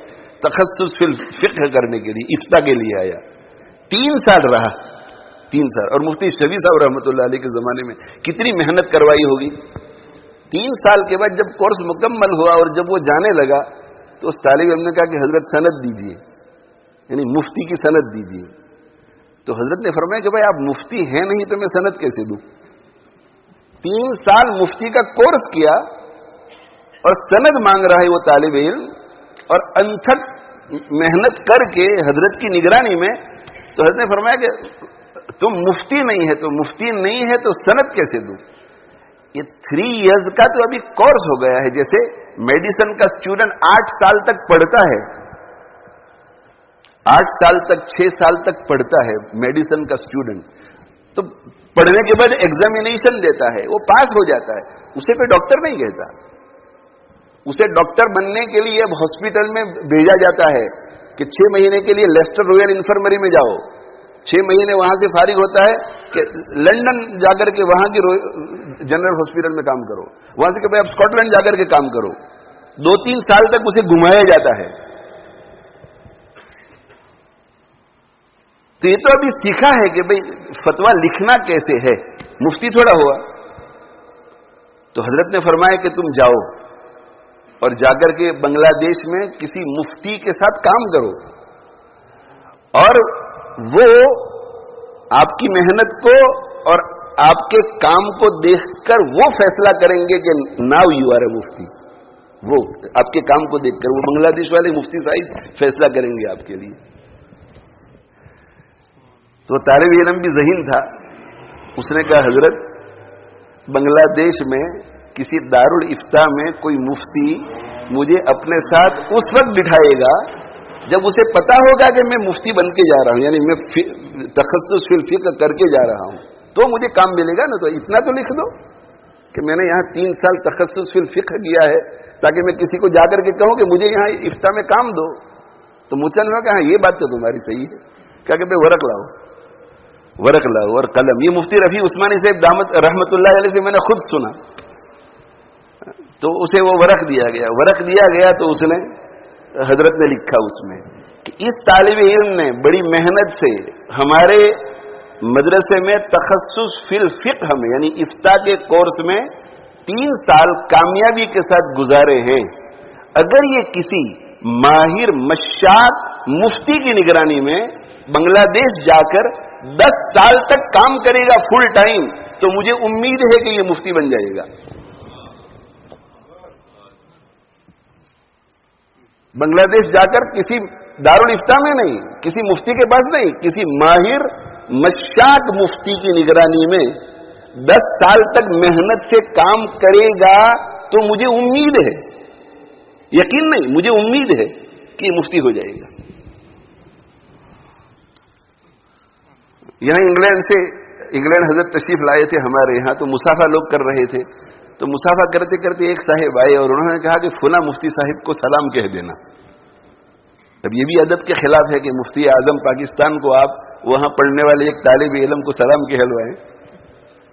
Speaker 2: تخصص فی الفقہ کرنے کے لیے، افتاء کے لیے آیا. 3 سال رہا، 3 سال. اور مفتی شفیع صاحب رحمۃ اللہ علیہ کے زمانے میں کتنی محنت کروائی ہوگی. 3 سال کے بعد جب کورس مکمل ہوا اور جب وہ جانے لگا تو اس طالب علم نے کہا کہ حضرت سند دیجیے، یعنی مفتی کی سند دیجیے. تو حضرت نے فرمایا کہ بھائی آپ مفتی ہیں نہیں تو میں سند کیسے دوں. 3 سال مفتی کا کورس کیا اور سند مانگ رہا ہے وہ طالب علم، اور انتھک محنت کر کے حضرت کی نگرانی میں. تو حضرت نے فرمایا کہ تم مفتی نہیں ہے تو سند کیسے دوں. یہ 3 ایئرز کا تو ابھی کورس ہو گیا ہے. جیسے میڈیسن کا اسٹوڈنٹ 8 سال تک پڑھتا ہے، 8 سال تک 6 سال تک پڑھتا ہے میڈیسن کا اسٹوڈنٹ. تو پڑھنے کے بعد ایگزامینیشن دیتا ہے، وہ پاس ہو جاتا ہے، اسے کوئی ڈاکٹر نہیں کہتا. اسے ڈاکٹر بننے کے لیے اب ہاسپٹل میں بھیجا جاتا ہے کہ 6 مہینے کے لیے لیسٹر رویل انفرمری میں جاؤ. 6 مہینے وہاں سے فارغ ہوتا ہے کہ لندن جا کر کے وہاں کی جنرل ہاسپٹل میں کام کرو، وہاں سے کہ بھائی اب اسکاٹ لینڈ جا کر کے کام کرو. 2-3 سال تک اسے گھمایا جاتا ہے. تو یہ تو ابھی سیکھا ہے کہ بھئی فتویٰ لکھنا کیسے ہے، مفتی تھوڑا ہوا. تو حضرت نے فرمایا کہ تم جاؤ اور جا کر کے بنگلہ دیش میں کسی مفتی کے ساتھ کام کرو، اور وہ آپ کی محنت کو اور آپ کے کام کو دیکھ کر وہ فیصلہ کریں گے کہ ناؤ یو آر اے مفتی. وہ آپ کے کام کو دیکھ کر وہ بنگلہ دیش والے مفتی صاحب فیصلہ کریں گے آپ کے لیے. تو طالب علم بھی ذہین تھا. اس نے کہا حضرت بنگلہ دیش میں کسی دارالافتاء میں کوئی مفتی مجھے اپنے ساتھ اس وقت بٹھائے گا جب اسے پتا ہوگا کہ میں مفتی بن کے جا رہا ہوں، یعنی میں تخصص فی الفقہ کر کے جا رہا ہوں، تو مجھے کام ملے گا نا. تو اتنا تو لکھ دو کہ میں نے یہاں 3 سال تخصص فی الفقہ کیا ہے تاکہ میں کسی کو جا کر کے کہوں کہ مجھے یہاں افتاء میں کام دو. تو مجھ سے نے کہا ہاں یہ بات تو تمہاری صحیح ہے. کہا کہ بھائی ورق لاؤ اور قلم. یہ مفتی رفیع عثمانی صاحب دامت رحمۃ اللہ علیہ سے میں نے خود سنا. تو اسے وہ ورق دیا گیا تو اس نے حضرت نے لکھا اس میں کہ اس طالب علم نے بڑی محنت سے ہمارے مدرسے میں تخصص فی الفقہ میں یعنی افتاء کے کورس میں 3 سال کامیابی کے ساتھ گزارے ہیں. اگر یہ کسی ماہر مشاط مفتی کی نگرانی میں بنگلہ دیش جا کر 10 سال تک کام کرے گا فل ٹائم تو مجھے امید ہے کہ یہ مفتی بن جائے گا. بنگلہ دیش جا کر کسی دارالافتاء میں نہیں، کسی مفتی کے پاس نہیں، کسی ماہر مشاط مفتی کی نگرانی میں 10 سال تک محنت سے کام کرے گا تو مجھے امید ہے، یقین نہیں، مجھے امید ہے کہ یہ مفتی ہو جائے گا. یہاں انگلینڈ حضرت تشریف لائے تھے ہمارے یہاں، تو مسافہ لوگ کر رہے تھے. تو مسافہ کرتے کرتے ایک صاحب آئے اور انہوں نے کہا کہ فلاں مفتی صاحب کو سلام کہہ دینا. اب یہ بھی ادب کے خلاف ہے کہ مفتی اعظم پاکستان کو آپ وہاں پڑھنے والے ایک طالب علم کو سلام کہلوائیں.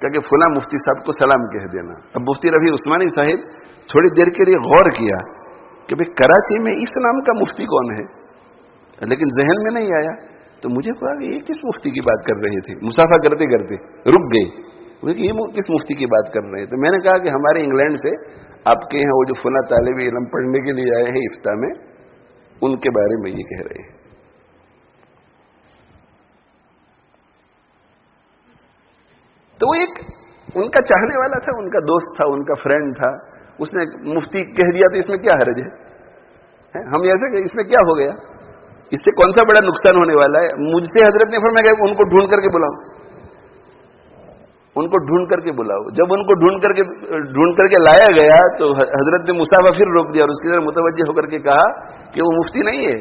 Speaker 2: کہ فلاں مفتی صاحب کو سلام کہہ دینا. اب مفتی رفیع عثمانی صاحب تھوڑی دیر کے لیے غور کیا کہ بھئی کراچی میں اس نام کا مفتی کون ہے, لیکن ذہن میں نہیں آیا. تو مجھے کہا کہ یہ کس مفتی کی بات کر رہے تھے. مسافہ کرتے کرتے رک گئے کہ یہ کس مفتی کی بات کر رہے ہیں. تو میں نے کہا کہ ہمارے انگلینڈ سے آپ کے یہاں وہ جو فلاں طالب علم پڑھنے کے لیے آئے ہیں افتاء میں, ان کے بارے میں یہ کہہ رہے ہیں. تو وہ ایک ان کا چاہنے والا تھا, ان کا دوست تھا, ان کا فرینڈ تھا. اس نے مفتی کہہ دیا تو اس میں کیا حرج ہے؟ ہم ایسے کہ اس میں کیا ہو گیا, اس سے کون سا بڑا نقصان ہونے والا ہے. مجھ سے حضرت نے فرمایا کہ ان کو ڈھونڈ کر کے بلاؤ, ان کو ڈھونڈ کر کے بلاؤ. جب ان کو ڈھونڈ کر کے لایا گیا تو حضرت نے مسافہ پھر روک دیا اور اس کی طرف متوجہ ہو کر کے کہا کہ وہ مفتی نہیں ہے,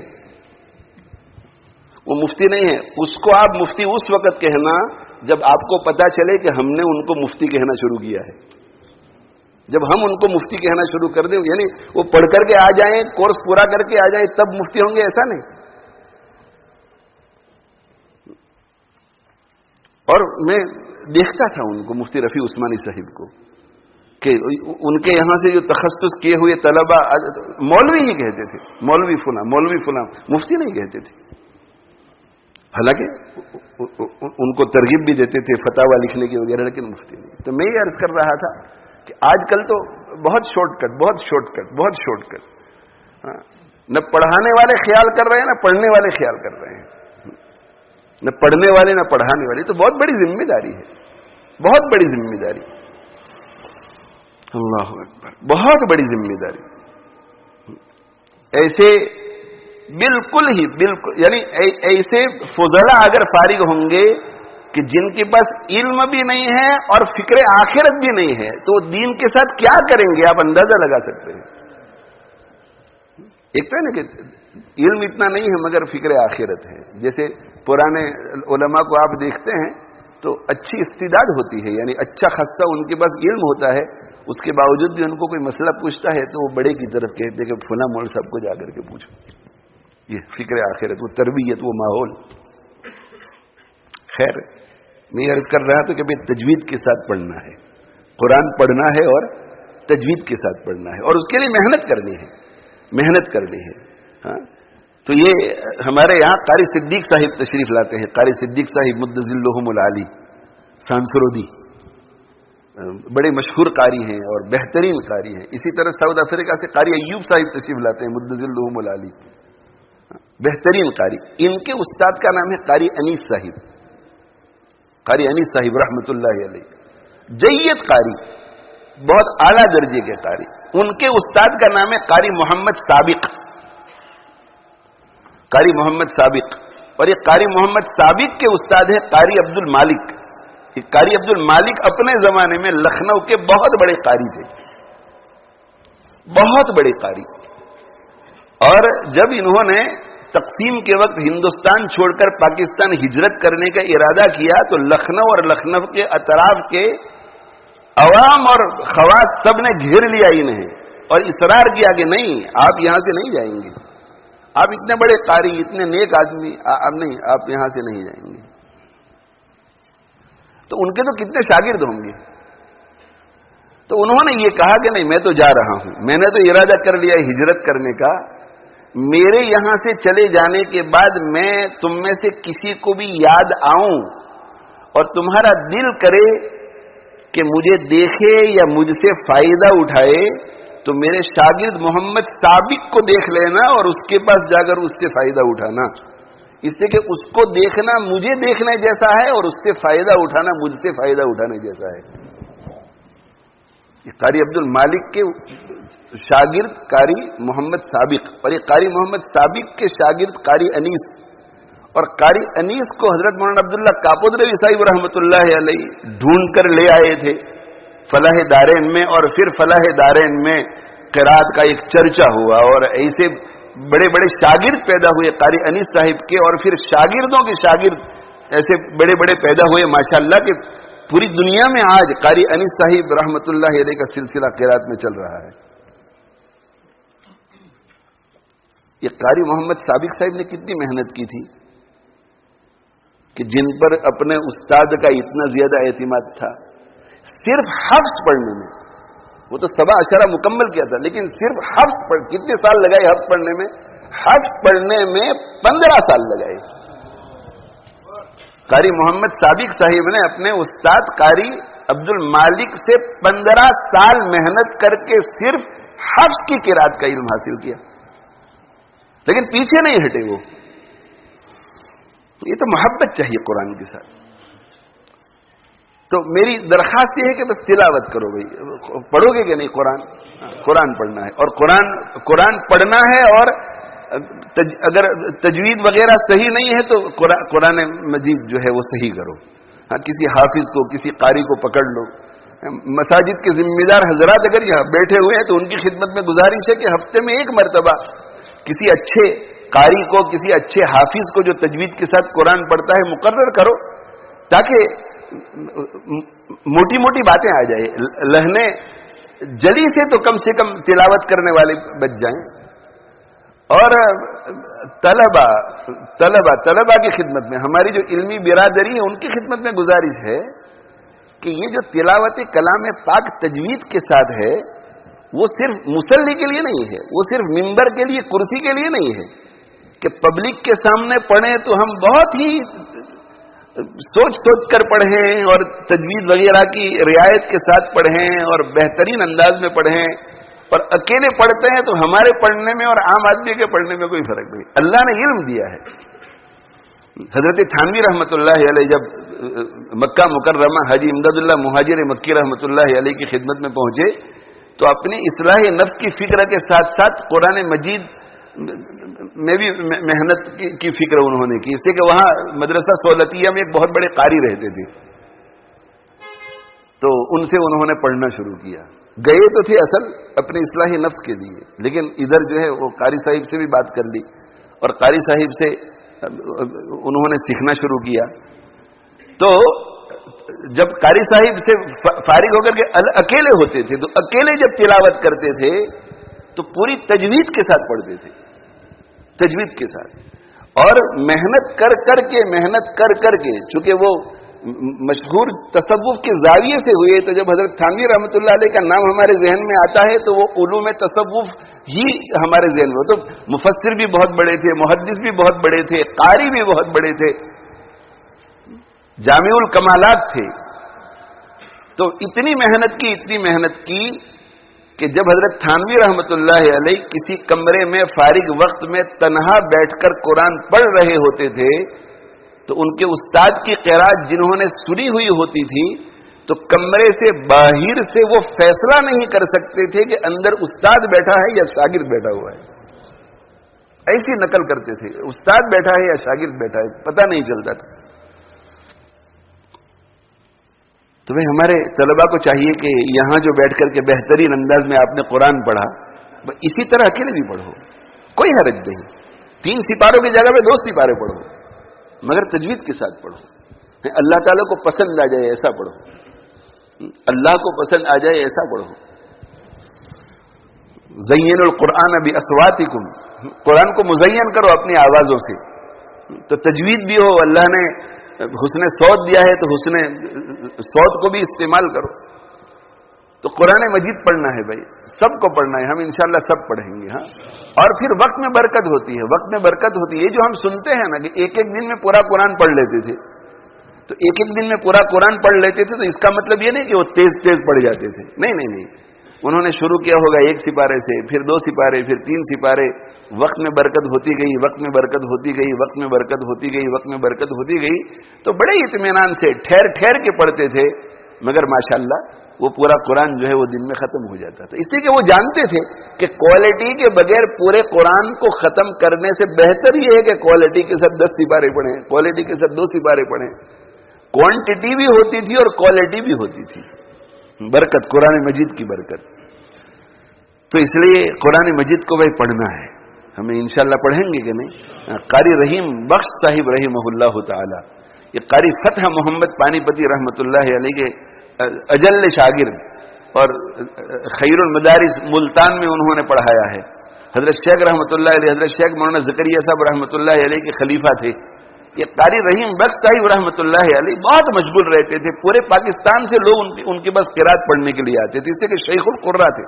Speaker 2: وہ مفتی نہیں ہے. اس کو آپ مفتی اس وقت کہنا جب آپ کو پتا چلے کہ ہم نے ان کو مفتی کہنا شروع کیا ہے. جب ہم ان کو مفتی کہنا شروع کر دیں, یعنی وہ پڑھ کر کے آ جائیں, کورس پورا کر کے آ جائیں, تب مفتی ہوں گے, ایسا نہیں. اور میں دیکھتا تھا ان کو, مفتی رفیع عثمانی صاحب کو, کہ ان کے یہاں سے جو تخصص کیے ہوئے طلبہ مولوی ہی کہتے تھے, مولوی فلاں, مفتی نہیں کہتے تھے. حالانکہ ان کو ترغیب بھی دیتے تھے فتاوا لکھنے کی وغیرہ, لیکن مفتی نہیں. تو میں یہ عرض کر رہا تھا کہ آج کل تو بہت شارٹ کٹ, نہ پڑھانے والے خیال کر رہے ہیں, نہ پڑھنے والے خیال کر رہے ہیں. نہ پڑھنے والے نہ پڑھانے والے. تو بہت بڑی ذمہ داری ہے, بہت بڑی ذمہ داری. اللہ اکبر, بہت بڑی ذمہ داری. ایسے بالکل یعنی ایسے فضلہ اگر فارغ ہوں گے کہ جن کے پاس علم بھی نہیں ہے اور فکر آخرت بھی نہیں ہے, تو دین کے ساتھ کیا کریں گے آپ اندازہ لگا سکتے ہیں. ایک تو ہے نا کہ علم اتنا نہیں ہے مگر فکر آخرت ہے. جیسے پرانے علماء کو آپ دیکھتے ہیں تو اچھی استعداد ہوتی ہے, یعنی اچھا خاصا ان کے پاس علم ہوتا ہے, اس کے باوجود بھی ان کو کوئی مسئلہ پوچھتا ہے تو وہ بڑے کی طرف کہتے ہیں کہ فلاں مول صاحب کو جا کر کے پوچھو. یہ فکر آخرت, وہ تربیت, وہ ماحول. خیر, میں عرض کر رہا تھا کہ بھئی تجوید کے ساتھ پڑھنا ہے, قرآن پڑھنا ہے اور تجوید کے ساتھ پڑھنا ہے, اور اس کے لیے محنت کرنی ہے. ہاں, تو یہ ہمارے یہاں قاری صدیق صاحب تشریف لاتے ہیں. قاری صدیق صاحب مدظلہم العالی سانسرودی بڑے مشہور قاری ہیں اور بہترین قاری ہیں. اسی طرح ساؤتھ افریقہ سے قاری ایوب صاحب تشریف لاتے ہیں مدظلہم العالی, بہترین قاری. ان کے استاد کا نام ہے قاری انیس صاحب, قاری انیس صاحب رحمۃ اللہ علیہ, جید قاری, بہت اعلیٰ درجے کے قاری. ان کے استاد کا نام ہے قاری محمد سابق, قاری محمد سابق. اور یہ قاری محمد سابق کے استاد ہیں قاری عبد المالک. یہ قاری عبد المالک اپنے زمانے میں لکھنؤ کے بہت بڑے قاری تھے, بہت بڑے قاری. اور جب انہوں نے تقسیم کے وقت ہندوستان چھوڑ کر پاکستان ہجرت کرنے کا ارادہ کیا تو لکھنؤ اور لکھنؤ کے اطراف کے عوام اور خواص سب نے گھیر لیا انہیں اور اصرار کیا کہ نہیں, آپ یہاں سے نہیں جائیں گے, آپ اتنے بڑے قاری, اتنے نیک آدمی, نہیں, آپ یہاں سے نہیں جائیں گے. تو ان کے تو کتنے شاگرد ہوں گے. تو انہوں نے یہ کہا کہ نہیں, میں تو جا رہا ہوں, میں نے تو ارادہ کر لیا ہجرت کرنے کا. میرے یہاں سے چلے جانے کے بعد میں تم میں سے کسی کو بھی یاد آؤں اور تمہارا دل کرے کہ مجھے دیکھے یا مجھ سے فائدہ اٹھائے تو میرے شاگرد محمد سابق کو دیکھ لینا اور اس کے پاس جا کر اس سے فائدہ اٹھانا. اس سے کہ اس کو دیکھنا مجھے دیکھنے جیسا ہے اور اس سے فائدہ اٹھانا مجھ سے فائدہ اٹھانے جیسا ہے. قاری عبد المالک کے شاگرد قاری محمد سابق, اور یہ قاری محمد سابق کے شاگرد قاری انیس, اور قاری انیس کو حضرت مولانا عبداللہ کاپودروی صاحب رحمۃ اللہ علیہ ڈھونڈ کر لے آئے تھے فلاح دارین میں, اور پھر فلاح دارین میں قرات کا ایک چرچا ہوا اور ایسے بڑے بڑے شاگرد پیدا ہوئے قاری انیس صاحب کے, اور پھر شاگردوں کے شاگرد ایسے بڑے بڑے پیدا ہوئے ماشاءاللہ کہ پوری دنیا میں آج قاری انیس صاحب رحمۃ اللہ علیہ کا سلسلہ قرات میں چل رہا ہے. یہ قاری محمد سابق صاحب نے کتنی محنت کی تھی کہ جن پر اپنے استاد کا اتنا زیادہ اعتماد تھا, صرف حفظ پڑھنے میں، وہ تو 7 اشارہ مکمل کیا تھا، لیکن صرف حفظ کتنے سال لگائے حفظ پڑھنے میں؟ حفظ پڑھنے میں 15 سال لگائے۔ قاری محمد سابق صاحب نے اپنے استاد قاری عبد المالک سے 15 سال محنت کر کے صرف حفظ کی قرات کا علم حاصل کیا، لیکن پیچھے نہیں ہٹے وہ۔ یہ تو محبت چاہیے قرآن کے ساتھ۔ تو میری درخواست یہ ہے کہ بس تلاوت کرو بھائی، پڑھو گے کہ نہیں؟ قرآن پڑھنا ہے، اور قرآن پڑھنا ہے، اور اگر تجوید وغیرہ صحیح نہیں ہے تو قرآن مجید جو ہے وہ صحیح کرو۔ ہاں، کسی حافظ کو، کسی قاری کو پکڑ لو۔ مساجد کے ذمہ دار حضرات اگر یہاں بیٹھے ہوئے ہیں تو ان کی خدمت میں گزارش ہے کہ ہفتے میں 1 مرتبہ کسی اچھے قاری کو، کسی اچھے حافظ کو جو تجوید کے ساتھ قرآن پڑھتا ہے مقرر کرو، تاکہ موٹی موٹی باتیں آ جائے، لہنے جلی سے تو کم سے کم تلاوت کرنے والے بچ جائیں۔ اور طلبہ کی خدمت میں، ہماری جو علمی برادری ہے ان کی خدمت میں گزارش ہے کہ یہ جو تلاوت کلام پاک تجوید کے ساتھ ہے وہ صرف مصلی کے لیے نہیں ہے، وہ صرف ممبر کے لیے، کرسی کے لیے نہیں ہے کہ پبلک کے سامنے پڑھیں تو ہم بہت ہی سوچ کر پڑھیں اور تجوید وغیرہ کی رعایت کے ساتھ پڑھیں اور بہترین انداز میں پڑھیں، اور اکیلے پڑھتے ہیں تو ہمارے پڑھنے میں اور عام آدمی کے پڑھنے میں کوئی فرق نہیں۔ اللہ نے علم دیا ہے۔ حضرت تھانوی رحمۃ اللہ علیہ جب مکہ مکرمہ حاجی امداد اللہ مہاجر مکی رحمۃ اللہ علیہ کی خدمت میں پہنچے تو اپنی اصلاح نفس کی فکر کے ساتھ ساتھ قرآن مجید میں بھی محنت کی فکر انہوں نے کی، اس سے کہ وہاں مدرسہ سہولتیہ میں ایک بہت بڑے قاری رہتے تھے، تو ان سے انہوں نے پڑھنا شروع کیا۔ گئے تو تھے اصل اپنی اصلاح نفس کے لیے، لیکن ادھر جو ہے وہ قاری صاحب سے بھی بات کر لی، اور قاری صاحب سے انہوں نے سیکھنا شروع کیا۔ تو جب قاری صاحب سے فارغ ہو کر کے اکیلے ہوتے تھے تو اکیلے جب تلاوت کرتے تھے تو پوری تجوید کے ساتھ پڑھتے تھے، تجوید کے ساتھ، اور محنت کر کے چونکہ وہ مشہور تصوف کے زاویے سے ہوئے، تو جب حضرت تھانوی رحمۃ اللہ علیہ کا نام ہمارے ذہن میں آتا ہے تو وہ علوم تصوف ہی ہمارے ذہن میں، تو مفسر بھی بہت بڑے تھے، محدث بھی بہت بڑے تھے، قاری بھی بہت بڑے تھے، جامع الکمالات تھے۔ تو اتنی محنت کی کہ جب حضرت تھانوی رحمۃ اللہ علیہ کسی کمرے میں فارغ وقت میں تنہا بیٹھ کر قرآن پڑھ رہے ہوتے تھے تو ان کے استاد کی قرات جنہوں نے سنی ہوئی ہوتی تھی تو کمرے سے باہر سے وہ فیصلہ نہیں کر سکتے تھے کہ اندر استاد بیٹھا ہے یا شاگرد بیٹھا ہوا ہے، ایسی نقل کرتے تھے، استاد بیٹھا ہے یا شاگرد بیٹھا ہے پتہ نہیں چلتا تھا۔ تو بھائی ہمارے طلباء کو چاہیے کہ یہاں جو بیٹھ کر کے بہترین انداز میں آپ نے قرآن پڑھا، اسی طرح اکیلے بھی پڑھو، کوئی حرج نہیں، 3 سپاروں کی جگہ پہ 2 سپارے پڑھو، مگر تجوید کے ساتھ پڑھو، اللہ تعالیٰ کو پسند آ جائے ایسا پڑھو، اللہ کو پسند آ جائے ایسا پڑھو۔ زین القرآن باصواتکم، قرآن کو مزین کرو اپنی آوازوں سے، تو تجوید بھی ہو، اللہ نے حسن صوت دیا ہے تو حسن صوت کو بھی استعمال کرو۔ تو قرآن مجید پڑھنا ہے بھائی، سب کو پڑھنا ہے، ہم انشاءاللہ سب پڑھیں گے، ہاں، اور پھر وقت میں برکت ہوتی ہے، وقت میں برکت ہوتی ہے۔ یہ جو ہم سنتے ہیں نا کہ ایک دن میں پورا قرآن پڑھ لیتے تھے، تو ایک دن میں پورا قرآن پڑھ لیتے تھے تو اس کا مطلب یہ نہیں کہ وہ تیز پڑھ جاتے تھے، نہیں، انہوں نے شروع کیا ہوگا 1 سپارے سے، پھر 2 سپارے، پھر 3 سپارے، وقت میں برکت ہوتی گئی، وقت میں برکت ہوتی گئی، وقت میں برکت ہوتی گئی، وقت میں برکت ہوتی گئی، تو بڑے اطمینان سے ٹھہر کے پڑھتے تھے، مگر ماشاءاللہ وہ پورا قرآن جو ہے وہ دن میں ختم ہو جاتا تھا، اس لیے کہ وہ جانتے تھے کہ کوالٹی کے بغیر پورے قرآن کو ختم کرنے سے بہتر یہ ہے کہ کوالٹی کے ساتھ 10 سپارے پڑھیں، کوالٹی کے ساتھ 2 سپارے پڑھیں۔ کوانٹٹی بھی ہوتی تھی اور کوالٹی بھی ہوتی تھی، برکت، قرآن مجید کی برکت۔ تو اس لیے قرآن مجید کو بھائی پڑھنا ہے، ہمیں انشاءاللہ پڑھیں گے کہ نہیں۔ قاری رحیم بخش صاحب رحمہ اللہ تعالی، یہ قاری فتح محمد پانی پتی رحمۃ اللہ علیہ کے اجل شاگرد اور خیر المدارس ملتان میں انہوں نے پڑھایا ہے۔ حضرت شیخ رحمۃ اللہ علیہ، حضرت شیخ مولانا زکریا صاحب رحمۃ اللہ علیہ کے خلیفہ تھے، یہ قاری رحیم بخش صاحب رحمۃ اللہ علیہ بہت مشغول رہتے تھے، پورے پاکستان سے لوگ ان کے پاس قرات پڑھنے کے لیے آتے تھے، اس سے کہ شیخ القرہ تھے،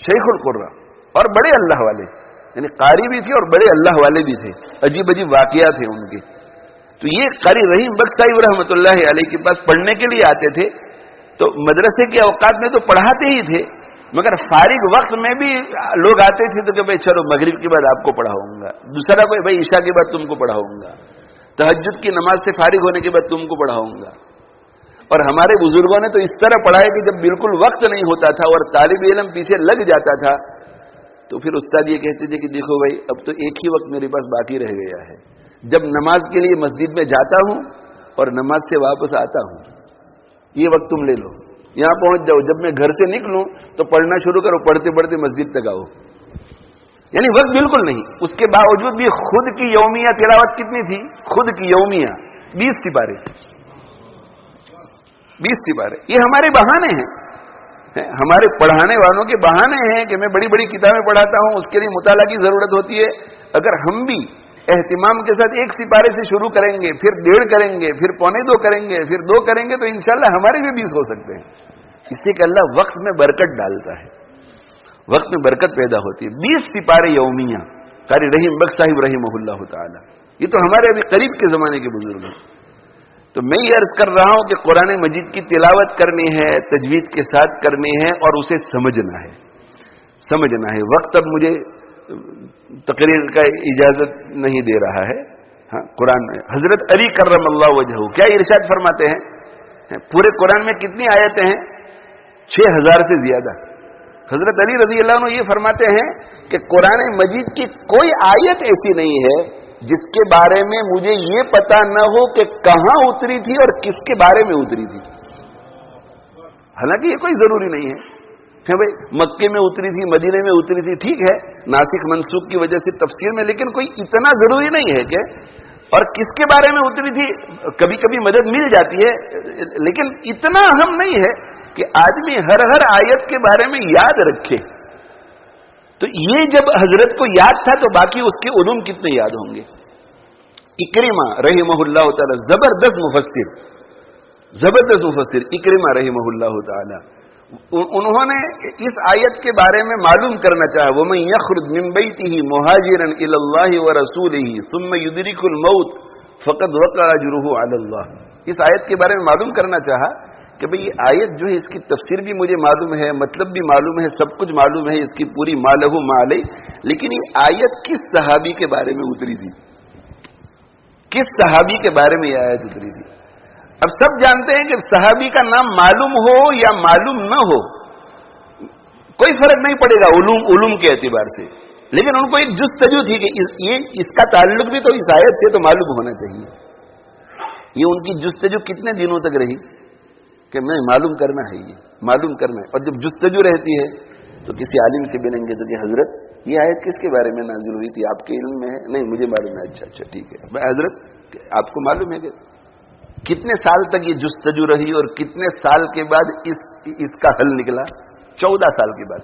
Speaker 2: شیخ القرہ، اور بڑے اللہ والے، یعنی قاری بھی تھے اور بڑے اللہ والے بھی تھے، عجیب عجیب واقعات تھے ان کے. تو یہ قاری رحیم بخش صاحب رحمۃ اللہ علیہ کے پاس پڑھنے کے لیے آتے تھے. تو مدرسے کے اوقات میں تو پڑھاتے ہی تھے، مگر فارغ وقت میں بھی لوگ آتے تھے تو کہ بھائی چلو مغرب کے بعد آپ کو پڑھاؤں گا، دوسرا کوئی بھائی عشاء کے بعد تم کو پڑھاؤں گا، تہجد کی نماز سے فارغ ہونے کے بعد تم کو پڑھاؤں گا. اور ہمارے بزرگوں نے تو اس طرح پڑھایا کہ جب بالکل وقت نہیں ہوتا تھا اور طالب علم پیچھے لگ جاتا تھا تو پھر استاد یہ کہتے تھے کہ دیکھو بھائی اب تو ایک ہی وقت میرے پاس باقی رہ گیا ہے، جب نماز کے لیے مسجد میں جاتا ہوں اور نماز سے واپس آتا ہوں، یہ وقت تم لے لو، یہاں پہنچ جاؤ، جب میں گھر سے نکلوں تو پڑھنا شروع کرو، پڑھتے پڑھتے مسجد تک آؤ. یعنی وقت بالکل نہیں. اس کے باوجود بھی خود کی یومیہ تلاوت کتنی تھی؟ خود کی یومیہ 20 سپارے، 20 سپارے. یہ ہمارے بہانے ہیں، ہمارے پڑھانے والوں کے بہانے ہیں کہ میں بڑی بڑی کتابیں پڑھاتا ہوں، اس کے لیے مطالعہ کی ضرورت ہوتی ہے. اگر ہم بھی اہتمام کے ساتھ 1 سپارے سے شروع کریں گے، پھر 1.5 کریں گے، پھر 1.25 کریں گے، پھر 2 کریں گے، تو انشاءاللہ ہمارے بھی 20 ہو سکتے ہیں. اس سے کہ اللہ وقت میں برکت ڈالتا ہے، وقت میں برکت پیدا ہوتی ہے. 20 سپارے یومیہ قاری رحیم بخش صاحب رحمہ اللہ تعالی. یہ تو ہمارے ابھی قریب کے زمانے کے بزرگ ہیں. تو میں یہ عرض کر رہا ہوں کہ قرآن مجید کی تلاوت کرنی ہے، تجوید کے ساتھ کرنی ہے اور اسے سمجھنا ہے، سمجھنا ہے. وقت اب مجھے تقریر کا اجازت نہیں دے رہا ہے. ہاں، قرآن میں حضرت علی کرم اللہ وجہہ کیا ارشاد فرماتے ہیں؟ پورے قرآن میں کتنی آیتیں ہیں؟ 6000 سے زیادہ. حضرت علی رضی اللہ عنہ یہ فرماتے ہیں کہ قرآن مجید کی کوئی آیت ایسی نہیں ہے جس کے بارے میں مجھے یہ پتا نہ ہو کہ کہاں اتری تھی اور کس کے بارے میں اتری تھی. حالانکہ یہ کوئی ضروری نہیں ہے کہ بھائی مکے میں اتری تھی، مدینے میں اتری تھی، ٹھیک ہے ناسخ منسوخ کی وجہ سے تفسیر میں، لیکن کوئی اتنا ضروری نہیں ہے کہ اور کس کے بارے میں اتری تھی. کبھی کبھی مدد مل جاتی ہے لیکن اتنا اہم نہیں ہے کہ آدمی ہر آیت کے بارے میں یاد رکھے. تو یہ جب حضرت کو یاد تھا تو باقی اس کے علوم کتنے یاد ہوں گے. اکرمہ رحمہ اللہ تعالی زبردست مفسر اکرمہ رحمہ اللہ تعالی، انہوں نے اس آیت کے بارے میں معلوم کرنا چاہا وَمَن يَخْرُجْ مِن بَيْتِهِ مُهَاجِرًا إِلَى اللَّهِ وَرَسُولِهِ ثُمَّ يُدْرِكُ الْمَوْتَ فَقَدْ وَقَعَ أَجْرُهُ عَلَى اللَّهِ. اس آیت کے بارے میں معلوم کرنا چاہا کہ بھئی یہ آیت جو ہے اس کی تفسیر بھی مجھے معلوم ہے، مطلب بھی معلوم ہے، سب کچھ معلوم ہے، اس کی پوری ما لہ ما علیہ، لیکن یہ آیت کس صحابی کے بارے میں اتری تھی؟ کس صحابی کے بارے میں یہ آیت اتری تھی؟ اب سب جانتے ہیں کہ صحابی کا نام معلوم ہو یا معلوم نہ ہو کوئی فرق نہیں پڑے گا علوم کے اعتبار سے، لیکن ان کو ایک جستجو تھی کہ اس کا تعلق بھی تو اس آیت سے تو معلوم ہونا چاہیے. یہ ان کی جستجو کتنے دنوں تک رہی کہ میں معلوم کرنا ہے، یہ معلوم کرنا ہے. اور جب جستجو رہتی ہے تو کسی عالم سے ملیں گے تو کہ حضرت یہ آیت کس کے بارے میں نازل ہوئی تھی، آپ کے علم میں ہے؟ نہیں مجھے معلوم ہے. اچھا ٹھیک ہے. میں حضرت آپ کو معلوم ہے کہ کتنے سال تک یہ جستجو رہی اور کتنے سال کے بعد اس کا حل نکلا؟ 14 سال کے بعد.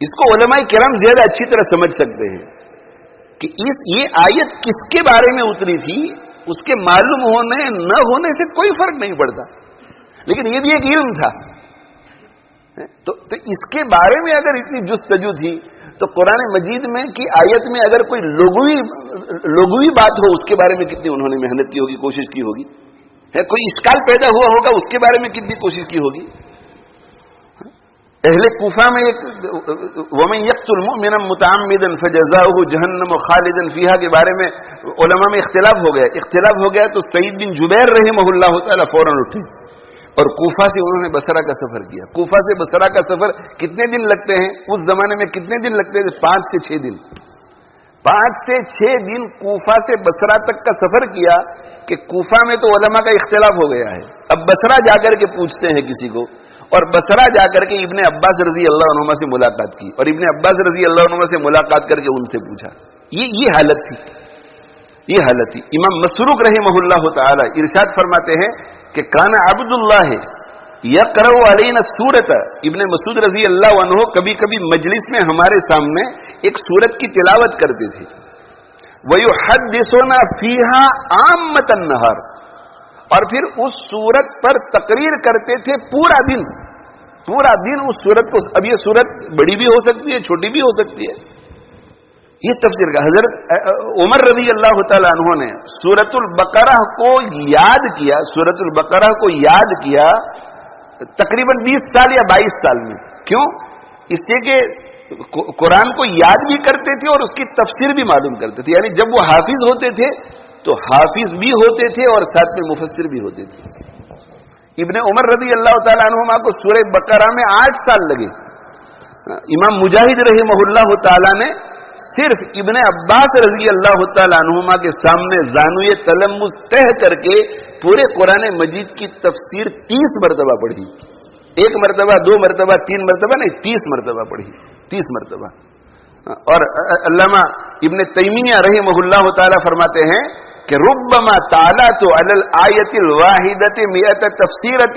Speaker 2: اس کو علماء کرام زیادہ اچھی طرح سمجھ سکتے ہیں کہ یہ آیت کس کے بارے میں اتری تھی. اس کے معلوم ہونے نہ ہونے سے کوئی فرق نہیں پڑتا، لیکن یہ بھی ایک علم تھا. تو اس کے بارے میں اگر اتنی جستجو تھی تو قرآن مجید میں کی آیت میں اگر کوئی لغوی بات ہو اس کے بارے میں کتنی انہوں نے محنت کی ہوگی، کوشش کی ہوگی. کوئی اشکال پیدا ہوا ہوگا اس کے بارے میں کتنی کوشش کی ہوگی. اہل کوفہ میں ایک وَمَن يَقْتُلْ مُؤْمِنًا مُتَعَمِّدًا فَجَزَاؤُهُ جَهَنَّمُ خَالِدًا فِيهَا کے بارے میں علماء میں اختلاف ہو گیا تو سعید بن جبیر رحمہ اللہ تعالی فوراً اٹھے اور کوفہ سے انہوں نے بصرہ کا سفر کیا. کوفہ سے بصرہ کا سفر کتنے دن لگتے ہیں اس زمانے میں؟ کتنے دن لگتے تھے؟ 5 سے 6 دن. 5 سے 6 دن کوفہ سے بصرہ تک کا سفر کیا کہ کوفہ میں تو علماء کا اختلاف ہو گیا ہے. اب بصرہ جا کر کے پوچھتے ہیں کسی کو، اور بصرہ جا کر کے ابن عباس رضی اللہ عنہما سے ملاقات کی اور ابن عباس رضی اللہ عنہما سے ملاقات کر کے ان سے پوچھا. یہ حالت تھی. امام مسروق رحمہ اللہ تعالی ارشاد فرماتے ہیں کہ کانا عبداللہ یقرأ علینا سورۃ. ابن مسعود رضی اللہ عنہ کبھی کبھی مجلس میں ہمارے سامنے ایک سورت کی تلاوت کرتے تھے. وَيُحَدِّثُنَا فِيهَا عَامَّةَ النَّهَارِ، اور پھر اس سورت پر تقریر کرتے تھے پورا دن اس سورت کو. اب یہ سورت بڑی بھی ہو سکتی ہے، چھوٹی بھی ہو سکتی ہے. یہ تفسیر کا حضرت عمر رضی اللہ تعالیٰ عنہ نے سورت البقرہ کو یاد کیا تقریباً 20 سال یا 22 سال میں. کیوں؟ اس لیے کہ قرآن کو یاد بھی کرتے تھے اور اس کی تفسیر بھی معلوم کرتے تھے. یعنی جب وہ حافظ ہوتے تھے تو حافظ بھی ہوتے تھے اور ساتھ میں مفسر بھی ہوتے تھے. ابن عمر رضی اللہ تعالیٰ عنہما کو سورہ بقرہ میں 8 سال لگے. امام مجاہد رحمہ اللہ تعالیٰ نے صرف ابن عباس رضی اللہ تعالیٰ عنہما کے سامنے زانوی تلمس تہ کر کے پورے قرآن مجید کی تفسیر 30 مرتبہ پڑھی. 1 مرتبہ 2 مرتبہ 3 مرتبہ نہیں، 30 مرتبہ پڑھی. 30 مرتبہ. اور علامہ ابن تیمیہ رحمہ اللہ تعالیٰ فرماتے ہیں کہ ربما تعالت علی الآیۃ الواحدۃ مئۃ تفسیرۃ،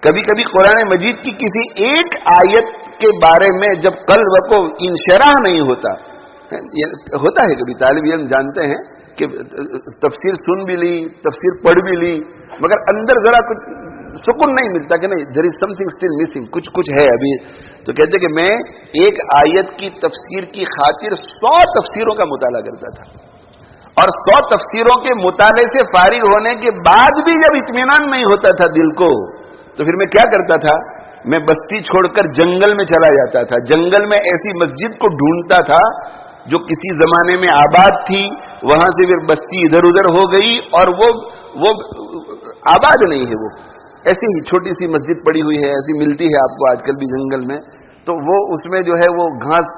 Speaker 2: کبھی کبھی قرآن مجید کی کسی ایک آیت کے بارے میں جب قلب کو انشراح نہیں ہوتا ہے. کبھی طالب علم جانتے ہیں کہ تفسیر سن بھی لی، تفسیر پڑھ بھی لی، مگر اندر ذرا کچھ سکون نہیں ملتا کہ نہیں، دیر از سم تھنگ اسٹل مسنگ، کچھ ہے ابھی. تو کہتے کہ میں ایک آیت کی تفسیر کی خاطر 100 تفسیروں کا مطالعہ کرتا تھا، اور 100 تفسیروں کے مطالعے سے فارغ ہونے کے بعد بھی جب اطمینان نہیں ہوتا تھا دل کو، تو پھر میں کیا کرتا تھا، میں بستی چھوڑ کر جنگل میں چلا جاتا تھا. جنگل میں ایسی مسجد کو ڈھونڈتا تھا جو کسی زمانے میں آباد تھی، وہاں سے پھر بستی ادھر ادھر ہو گئی اور وہ آباد نہیں ہے. وہ ایسی ہی چھوٹی سی مسجد پڑی ہوئی ہے، ایسی ملتی ہے آپ کو آج کل بھی جنگل میں. تو وہ اس میں جو ہے وہ گھاس